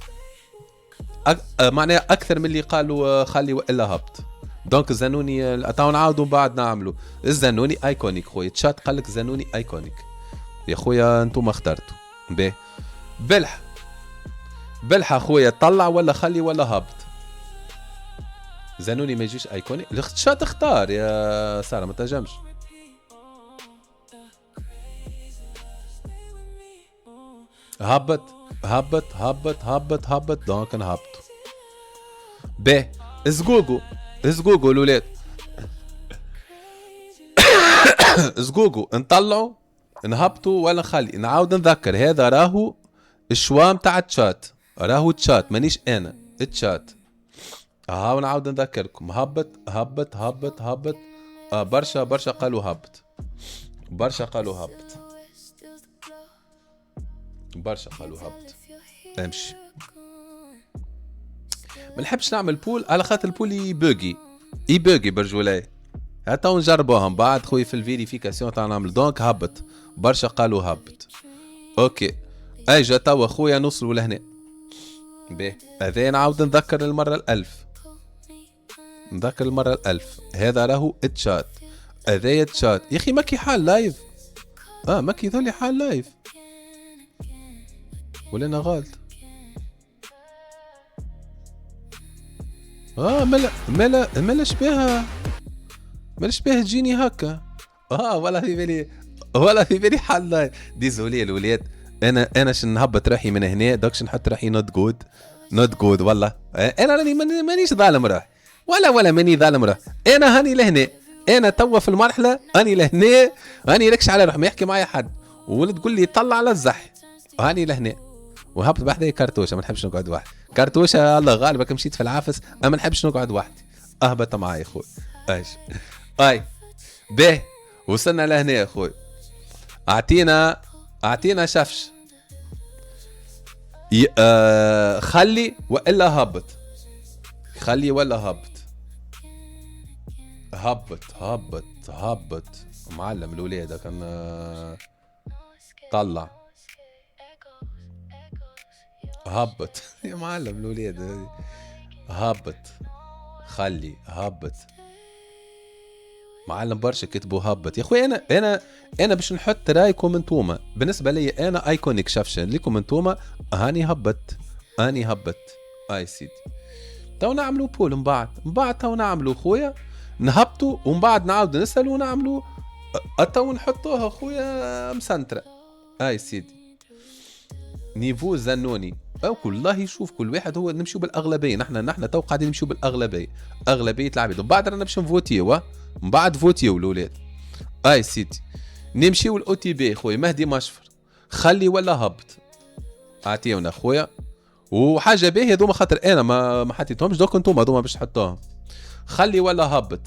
معناها اكثر من اللي قالوا خلي والا هبط. دونك زنوني تعاو نعاودوا بعد نعملوا. الزنوني ايكونيك خويا. تشات قال لك زنوني ايكونيك يا خويا. انتم اخترتوا به. بلحة خويا. طلع ولا خلي ولا هبط. زنوني ما يجيش ايكونيك. التشات اختار يا سارة ما تنجمش. هبط دونك نهبطوا. به زقوقو الولاد. زقوقو نطلعوا نهبطوا ولا نخلي. نعاود نذكر هذا راهو الشوام تاع التشات، راهو التشات مانيش انا التشات. هاو نعاود نذكركم. هبط برشا قالوا هبط. امشي. ما نحبش نعمل بول على خاطر البول يبوغي برجولاي. حتى نجربوهم بعد خويا في الفيريفيكاسيون تاع نعمل. دونك هبط برشا قالوا هبط. اوكي اجا توا خويا نوصلوا لهنا. باهي هذا نعاود نذكر المره الألف. هذا راهو التشات. هذايا التشات يا اخي. ماكي حال لايف. ماكي ذولي حال لايف ولا انا غلط؟ ملا شبيه تجيني هكا. ولا في بالي حال لايف. ديزولي الولاد. انا شن نهبط روحي من هنا دوكش نحط روحي نوت جود والله. انا راني مانيش ظالم روحي ولا ماني ظالم روحي. انا هاني لهنا. انا توا في المرحله هاني لهنا. هاني لكش على روحي ما يحكي معايا حد. ولد تقول لي طلع على الزح. هاني لهنا وهبط بحذايا كرتوشه. ما نحبش نقعد وحدي. كرتوشه الله غالبك مشيت في العافس. اما ما نحبش نقعد وحدي. اهبط معايا خويا. اي به وصلنا لهنا يا خويا. اعطينا شفش. خلي والا هبط، خلي ولا هبط، هبط معلم الولاد كان طلع هبط يا معلم الولاد هبط، خلي هبط معلم برشا كتبوا هبط يا اخوي. انا باش نحط رايكم انتوما، بالنسبه لي انا ايكونيك شافشن ليكم انتوما. اني هبط اي سيدي. تو نعملوا بول من بعد تو نعملوا خويا نهبطوا ومن بعد نعاودوا نسالوا ونعملوا تو نحطوها خويا مسنتره. اي سيدي نيفو زنوني او والله شوف كل واحد هو نمشيو بالاغلبيه. نحن تو قاعدين نمشيو بالاغلبيه، اغلبيه العباد. ومن بعد رانا باش نفوتيو من بعد فوتيو الاولاد. اي سيدي نمشيو الاو تي بي خويا مهدي مشفر، خلي ولا هبط اعطيونا خويا. وحاجه باهيه هذوما خاطر انا ما حطيتهمش، دوك انتوما هذوما باش تحطوهم. خلي ولا هبط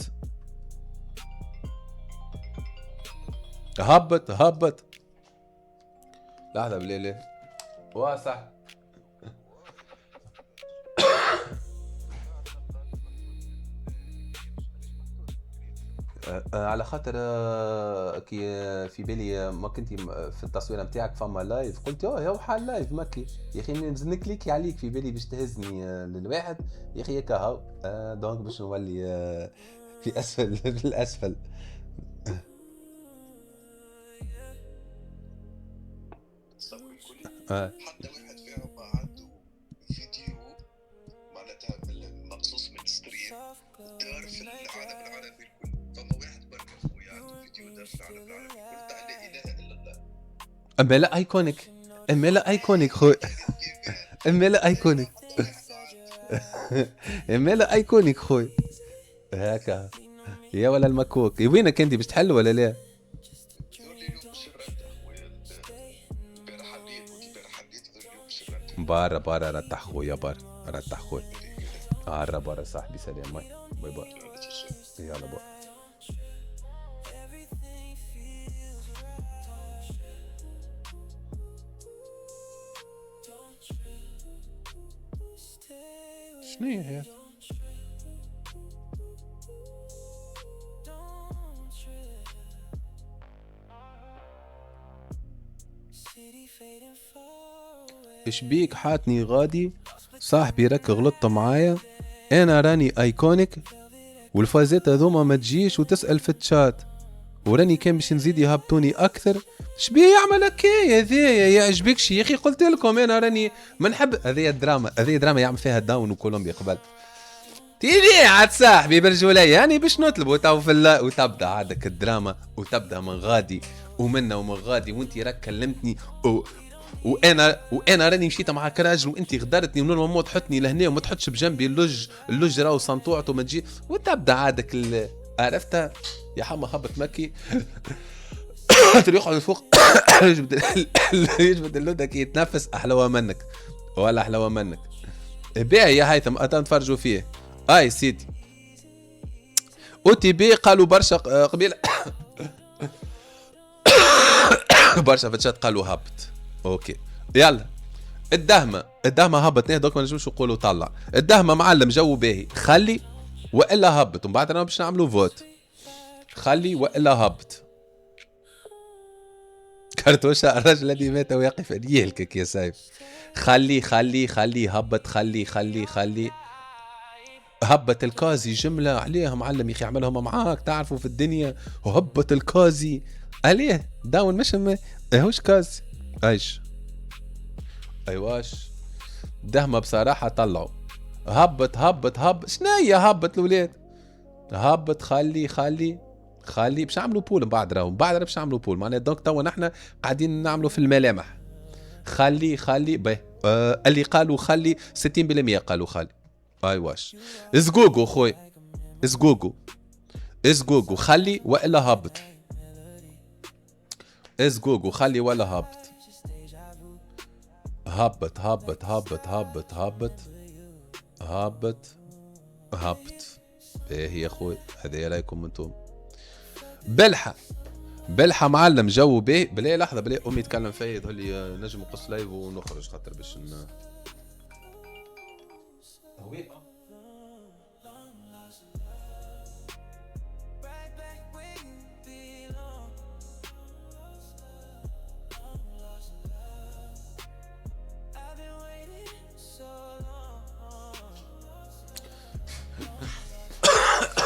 لحظه بليلي واصح على خاطر كي في بالي ما كنتي في التصويره نتاعك فما لايف، قلت يا حال لايف مكي يا اخي ننزل نكليكي عليك في بالي باش تهزني للواحد يا اخي هكا هاو. دونك باش نولي في اسفل في الاسفل. حتى واحد فيهم عنده فيديو معناتها مخصوص من ستريم دار في العالم العربي الكل. فما واحد برك خويا عنده فيديو دار في العالم العربي الكل تاع لا اله الا الله. اما لا ايكونيك خويا اما لا ايكونيك خويا هكا يا ولا المكوك. وينك انت باش تحل ولا لا؟ بارا رتح خويا رتح خويا بارا صاحبي سلام باي باي يلا باي. شنو هي ايش بيك حاتني غادي صاحبي راك غلطت معايا، انا راني ايكونيك والفازات هذوما ما تجيش وتسأل في التشات، وراني كان باش نزيد يهبطوني اكثر. شبيه يعمل هكايا هذايا يعجبكش يا اخي؟ قلت لكم انا راني ما نحب هذيا الدراما يعمل فيها داون وكولومبيا قبل تيجي عاد صاحبي برجوليه يعني باش نطلبوا تو في الله وتبدا عادك الدراما وتبدا من غادي ومن غادي وانت راك كلمتني وانا راني مشيت معاك راجل وانت غدرتني ونورمالمون تحطني لهنا وما تحطش بجنبي اللج راهو صنطوعته ما تجي وتبدا عادك عرفتها يا حما هبط مكي يقعد فوق يجبد اللودة كي يتنفس احلوها منك ولا احلوها منك باهي يا هيثم نتفرجوا فيه. اي سيدي او تي بي قالوا برشا قبيله برشا فتشات قالوا هبط. اوكي يلا الدهمه هبط دوك ما نجموش نقولوا طلع الدهمه معلم جو باهي. خلي والا هبط ومن بعد انا باش نعملوا فوت. خلي والا هبط كرتوشه الرجل الذي مات ويقف يهلكك يا سايف. خلي هبط خلي هبط الكازي جمله عليها معلم يا اخي عملهم معاك تعرفوا في الدنيا وهبط الكازي عليه داون مش هوش كازي ايش ايواش دهمه بصراحه طلعوا هبط شناهي هبط الولاد هبط خلي باش نعملوا بول من بعد راهو باش نعملوا بول معناها دونك توا نحن قاعدين نعملوا في الملامح. خلي باهي اللي قالوا خلي 60% قالوا خلي. ايواش ازقوقو خويا ازقوقو خلي والا هبط ازقوقو خلي ولا هبط. ايه يا خويا هذا رايكم انتم. بلحة معلم جو به بلا لحظة بلا امي تكلم فيا تقول لي نجم نقص لايف ونخرج خاطر باش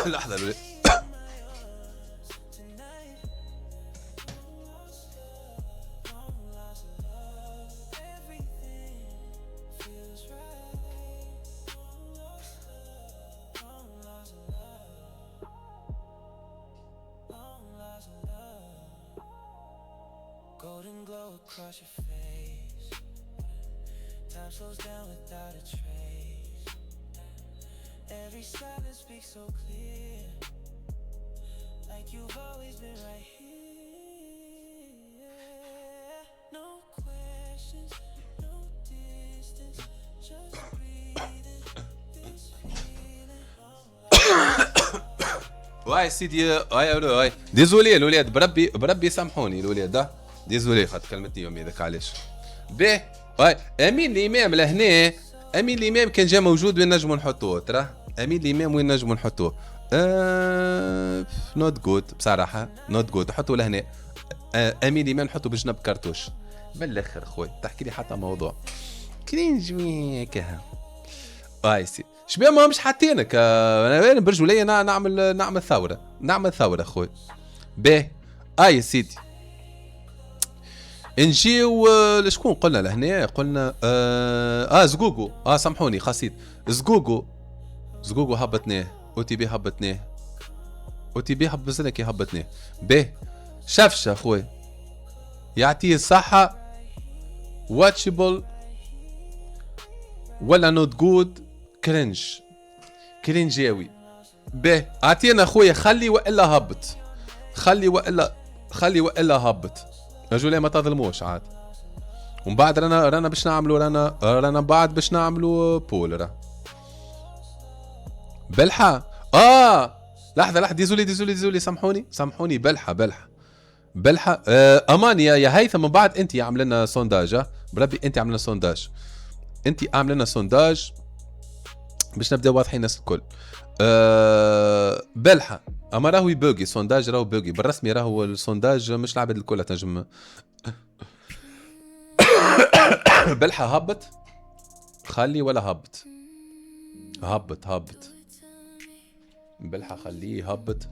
لحظة الولاد. Golden glow across your face. Time slows down without a trace. Every silence speaks so clear. Like you've always been right here. No questions, no distance. Just breathing this feeling. واي سيدي هاي ديزولي الولاد بربي سامحوني الولاد ديزولي خاطر كلمتني يومي ذاك علاش به هاي امين الامام لهنا امين الامام كان جا موجود وين نجموا نحطوه ترى امين الامام وين نجموا نحطوه نوت جود بصراحه نوت جود حطوا لهنا امين الامام نحطوا بجنب كرتوش بالاخر خويا تحكي لي حتى موضوع كرينج وياك هاي سي شبيه ما مش حاطينك انا برجوليه نعمل ثوره خويا باهي اي سيدي نجيو لشكون قلنا لهنا قلنا زقوقو سامحوني خاصيت زقوقو هبطناه او تي بي هبطناه بزنك هبطناه باهي شفشه خويا يعطيه الصحه واتشبل ولا نوت جود كرنجاوي به اعطينا خويا خلي والا هبط رجولي ما تظلموش عاد ومن بعد رانا باش نعملوا رانا بعد باش نعملوا بول راه بلحة لحظة ديزولي سامحوني بلحة امان يا هيثم من بعد انت عامل لنا سونداج بربي انت عامل لنا سونداج باش نبدا واضحين الناس الكل بلحة اما راهو يبوغي سونداج راهو بوغي بالرسمي راهو السونداج مش العباد الكل تنجم بلحة هبط خلي ولا هبط بلحة خليه هبط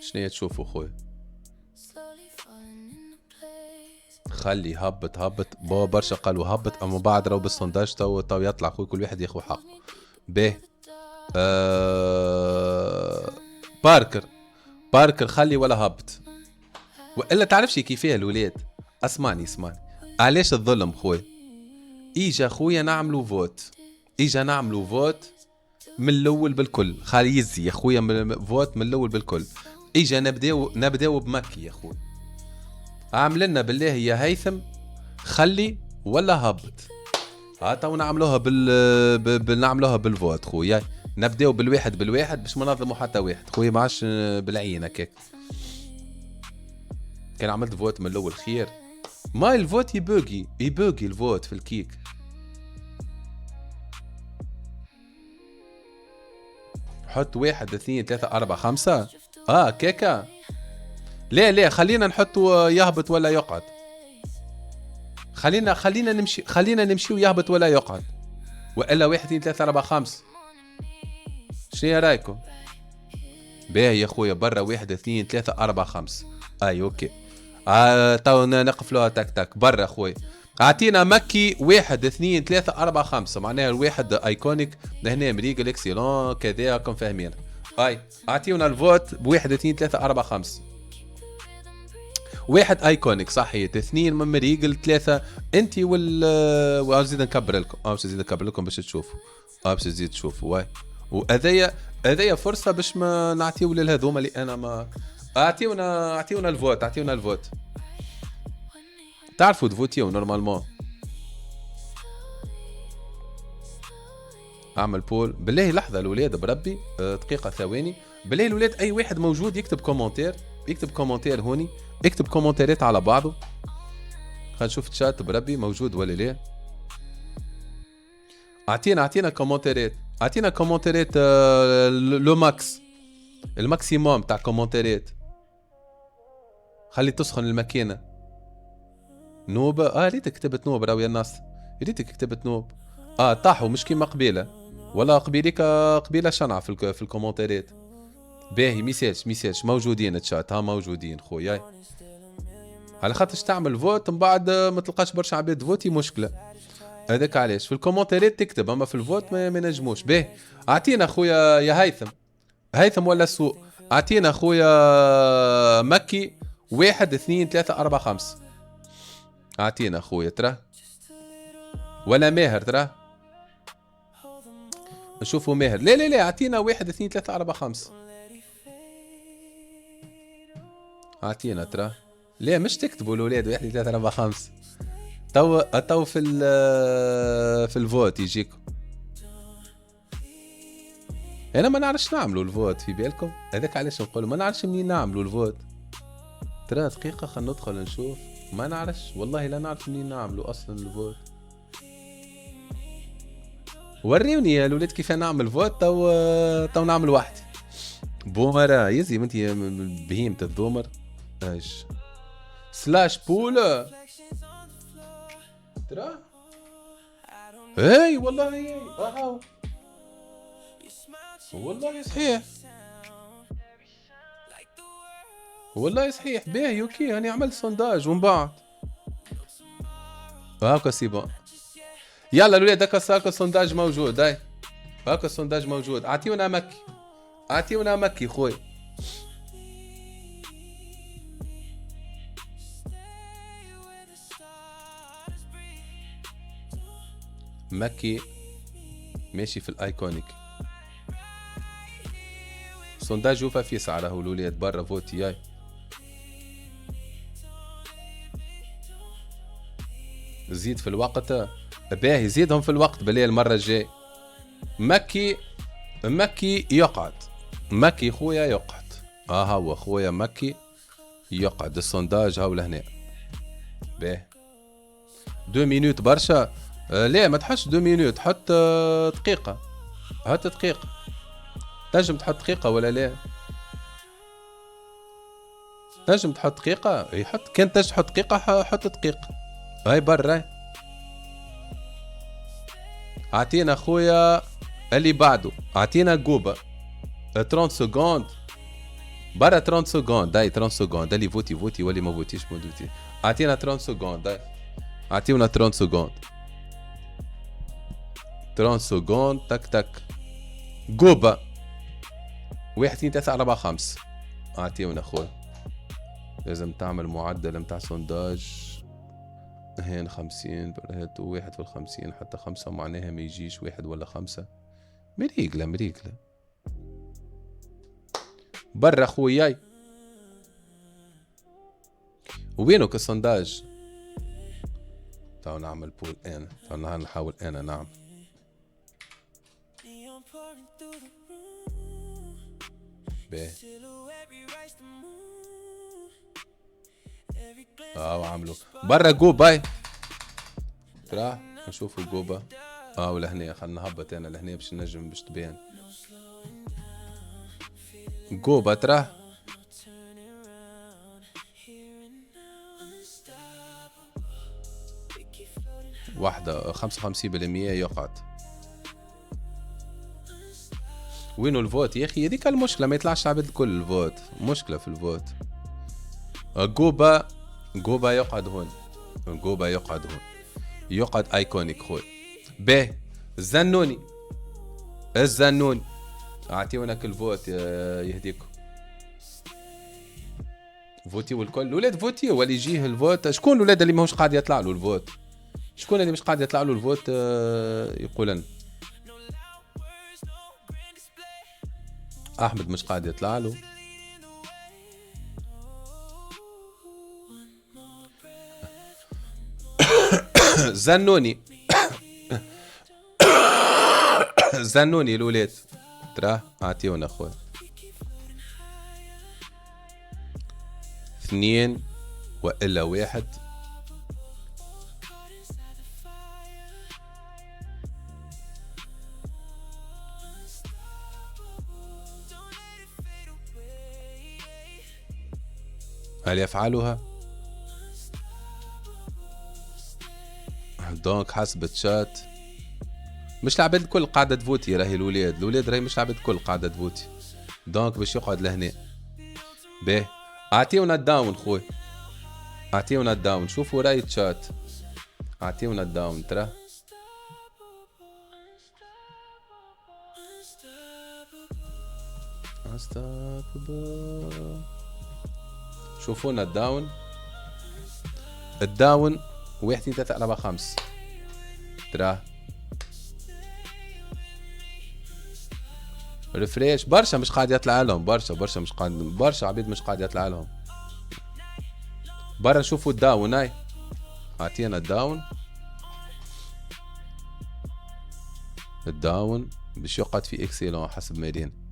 شنو تشوفوا خويا خلي هبط بابا برشا قالوا هبط اما بعد راهو بالسونداج تو يطلع خويا كل واحد ياخذ حقه به باركر خلي ولا هبط والا تعرفش كيفاه الولاد اسمعني علاش الظلم خويا اجا خويا نعملوا فوت من الاول بالكل خالي يزي يا خويا فوت من الاول بالكل اجا نبداو بمكي يا خويا عاملنا بالله يا هيثم خلي ولا هبط تو نعملوها نعملوها بالفوت خويا نبداو بالواحد باش ما نظلموا حتى واحد خويا ما عادش بالعين هكاك كان عملت فوت من الاول خير ما الفوت يبوغي الفوت في الكيك حط 1 2 3 4 5 كيكا لا خلينا نحطوا يهبط ولا يقعد خلينا نمشي ويهبط ولا يقعد والا 1 2 3 4 5 شنو رايكم باهي يا خويا برا 1 2 3 4 5 اوكي تو نقفلوها تك برا خويا اعطينا مكي 1 2 3 4 5 معناها الواحد ايكونيك لهنا مريقل اكسيلون كذا راكم فاهمين اعطيونا الفوت ب 1 2 3 4 5 1 ايكونيك صحيت 2 من مريقل 3 انت وزيد نكبر لكم باش تشوفوا باش تزيد تشوفوا وهذايا فرصه باش ما نعطيو لهذوما اللي انا ما اعطيونا الفوت تعرفوا تفوتيو نورمالمون اعمل بول بالله. لحظه الاولاد بربي، دقيقه ثواني بالله الاولاد. اي واحد موجود يكتب كومنتير، يكتب كومنتير هوني، يكتب كومنتيرات على بعضه. خلينا نشوف الشات بربي موجود ولا لا. اعطينا كومنتيرات، اعطينا كومنتيرات. لو ماكس، الماكسيموم تاع كومنتيرات. خلي تسخن الماكينه. نوب ريتك كتبت نوب راهو يا ناس، ريتك كتبت نوب. طاحوا مش كيما قبيله، ولا قبيليك قبيله شنعه في الكومنتيرات. باهي ميساج موجودين الشات، ها موجودين خويا. على خاطرش تعمل فوت من بعد ما تلقاش برشا عباد فوتي مشكله. هذاك علاش في الكومنتيرات تكتب، اما في الفوت ما نجموش. باهي اعطينا خويا يا هيثم ولا سوق. اعطينا خويا مكي 1 2 3 4 5. اعطينا خويا ترى ولا ماهر ترى. نشوفوا ماهر. لا اعطينا 1 2 3 4 5. اعطينا ترى. لا مش تكتبوا الاولاد 1 2 3 4 5. تو في الفوت يجيكم. انا ما نعرفش نعملوا الفوت في بالكم، هذاك علاش نقول ما نعرفش منين نعملوا الفوت. ترى دقيقه خلينا ندخل نشوف. ما نعرفش والله، لا نعرف منين نعملوا اصلا الفوت. وريوني يا الولاد كيف نعمل فوت. تو نعمل وحدي. بومر يزي انت بهيمة الذومر. ايش سلاش بول ترى. اي والله اي والله صحيح، والله صحيح. باهي اوكي انا عملت سونداج ومن بعد هاكا سيبا. يلا الولاد هاكا السونداج موجود. هاكا السونداج موجود. اعطيونا مكي خويا. مكي ماشي في الايكونيك. سونداج يوفا في سعره الولاد برا فوتي. ياي زيد في الوقت. باهي زيدهم في الوقت بالله المرة الجاي. مكي يقعد. مكي خويا يقعد. هو خويا مكي يقعد. السونداج هاو لهنا. باهي 2 مينوت برشا. لا ما تحطش 2 مينوت، حط دقيقة. حط دقيقة. تنجم تحط دقيقة ولا لا؟ تنجم تحط دقيقة. يحط كان تنجم تحط دقيقة حط دقيقة. هاي برا. اعطينا خويا اللي بعده. اعطينا جوبا 30 سكوند برا. 30 سكوند. داي 30 سكوند. اللي فوتي واللي ما فوتيش ما فوتي. اعطينا 30 سكوند. داي اعطيونا 30 سكوند. 30 سكوند. تك جوبا 1 2 3 4 5. اعطيونا خويا. لازم تعمل معدل متاع سونداج. هين 50 1 في 50 حتى 5 معناها ما يجيش 1 ولا 5. مريقلة برا خوياي. وينك السونداج؟ تعالوا نعمل بول. تعالوا نحاول نعمل. باهي عملوا برا جوبا. ترى نشوفوا جوبا. ولهنا خلنا نهبط انا لهنا باش نجم باش تبان جوبا. ترى واحدة 55% يقعد. وينو الفوت يا اخي؟ هذيك المشكلة ما يطلعش عبد الكل الفوت. مشكلة في الفوت. جوبا يقعد هون. يقعد ايكونيك خوي. باهي الزنوني اعطيونا كل فوت يهديكم. فوتي والكل الولاد فوتي واللي يجيه الفوت. شكون الولاد اللي ماهوش قاعد يطلع له الفوت؟ شكون اللي مش قاعد يطلع له الفوت يقول لنا. احمد مش قاعد يطلع له. زنوني الولاد تراه اعطيونا خويا 2 والا 1. هل يفعلها؟ دونك حسب تشات مش العباد الكل قاعدة تفوتي، راهي الولاد راهي مش العباد الكل قاعدة تفوتي، دونك باش يقعد لهنا. باهي اعطيونا الداون خويا، اعطيونا الداون، شوفوا راي تشات، اعطيونا الداون ترى. شوفونا الداون، الداون 1 2 3 4 5 ترى. ريفريش برشا مش قاعد يطلع لهم، برشا مش قاعد، برشا عبيد مش قاعد يطلع لهم. برا نشوفوا الداون، هاي اعطينا الداون، الداون باش يقعد في اكسيلون حسب ميدين.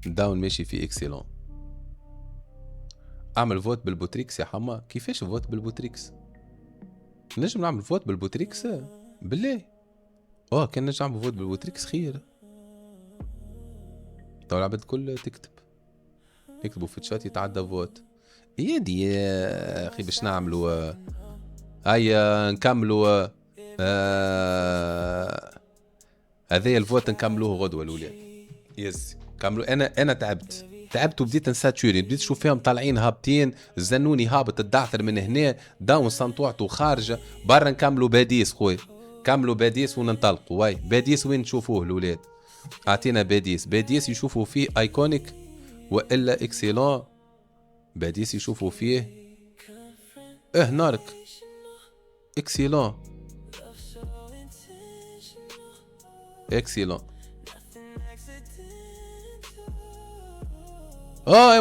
الداون ماشي في اكسيلون. اعمل فوت بالبوتريكس يا حما. كيفاش فوت بالبوتريكس؟ نجم نعمل فوت بالبوتريكس بالله؟ كان نجم نعمل فوت بالبوتريكس خير. تو العباد الكل يكتبوا في الشات يتعدى فوت. يدي يا اخي باش نعملوا هيا نكملوا هذايا الفوت نكملوه غدوه الولاد. يس كملوا. انا تعبت وبديت نساتوري، بديت نشوف فيهم طالعين هابطين، الزنوني هابط الدعثر من هنا، داون سنطوعته خارجه برا. نكملوا باديس خويا، كملوا باديس وننطلقوا. واي باديس وين نشوفوه الولاد؟ اعطينا باديس يشوفوا فيه ايكونيك والا اكسيلون. باديس يشوفوا فيه نارك اكسيلون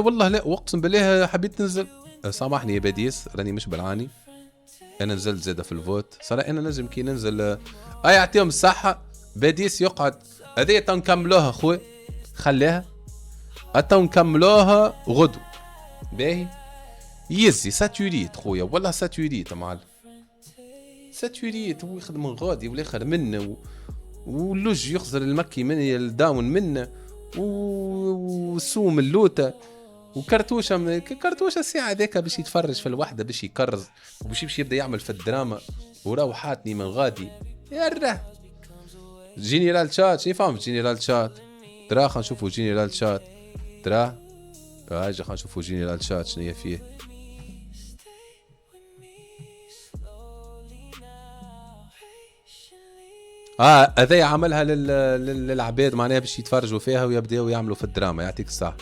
والله لا اقسم بالله حبيت ننزل. سامحني يا باديس راني مش بالعاني، انا نزلت زاده في الفوت صراحه. انا لازم كي ننزل يعطيهم الصحه. باديس يقعد هذه تو نكملوها خويا، خليها تو نكملوها غدو. باهي يزي ساتوريت خويا، والله ساتوريت معلم، ساتوريت. هو يخدم من غادي والاخر منه واللوج يخزر المكي من الداون منه وسوم اللوته وكرتوشه الساعه ذاك باش يتفرج في الوحده باش يكرز وباش يبدا يعمل في الدراما وروحاتني من غادي. يره جينيرال شات شي فهم جينيرال شات ترى. خلينا نشوفوا جينيرال شات ترى. هاجا خلينا نشوفوا جينيرال شات شنو هي فيه. هذا عملها للعباد معناها باش يتفرجوا فيها ويبداو يعملوا في الدراما. يعطيك الصح.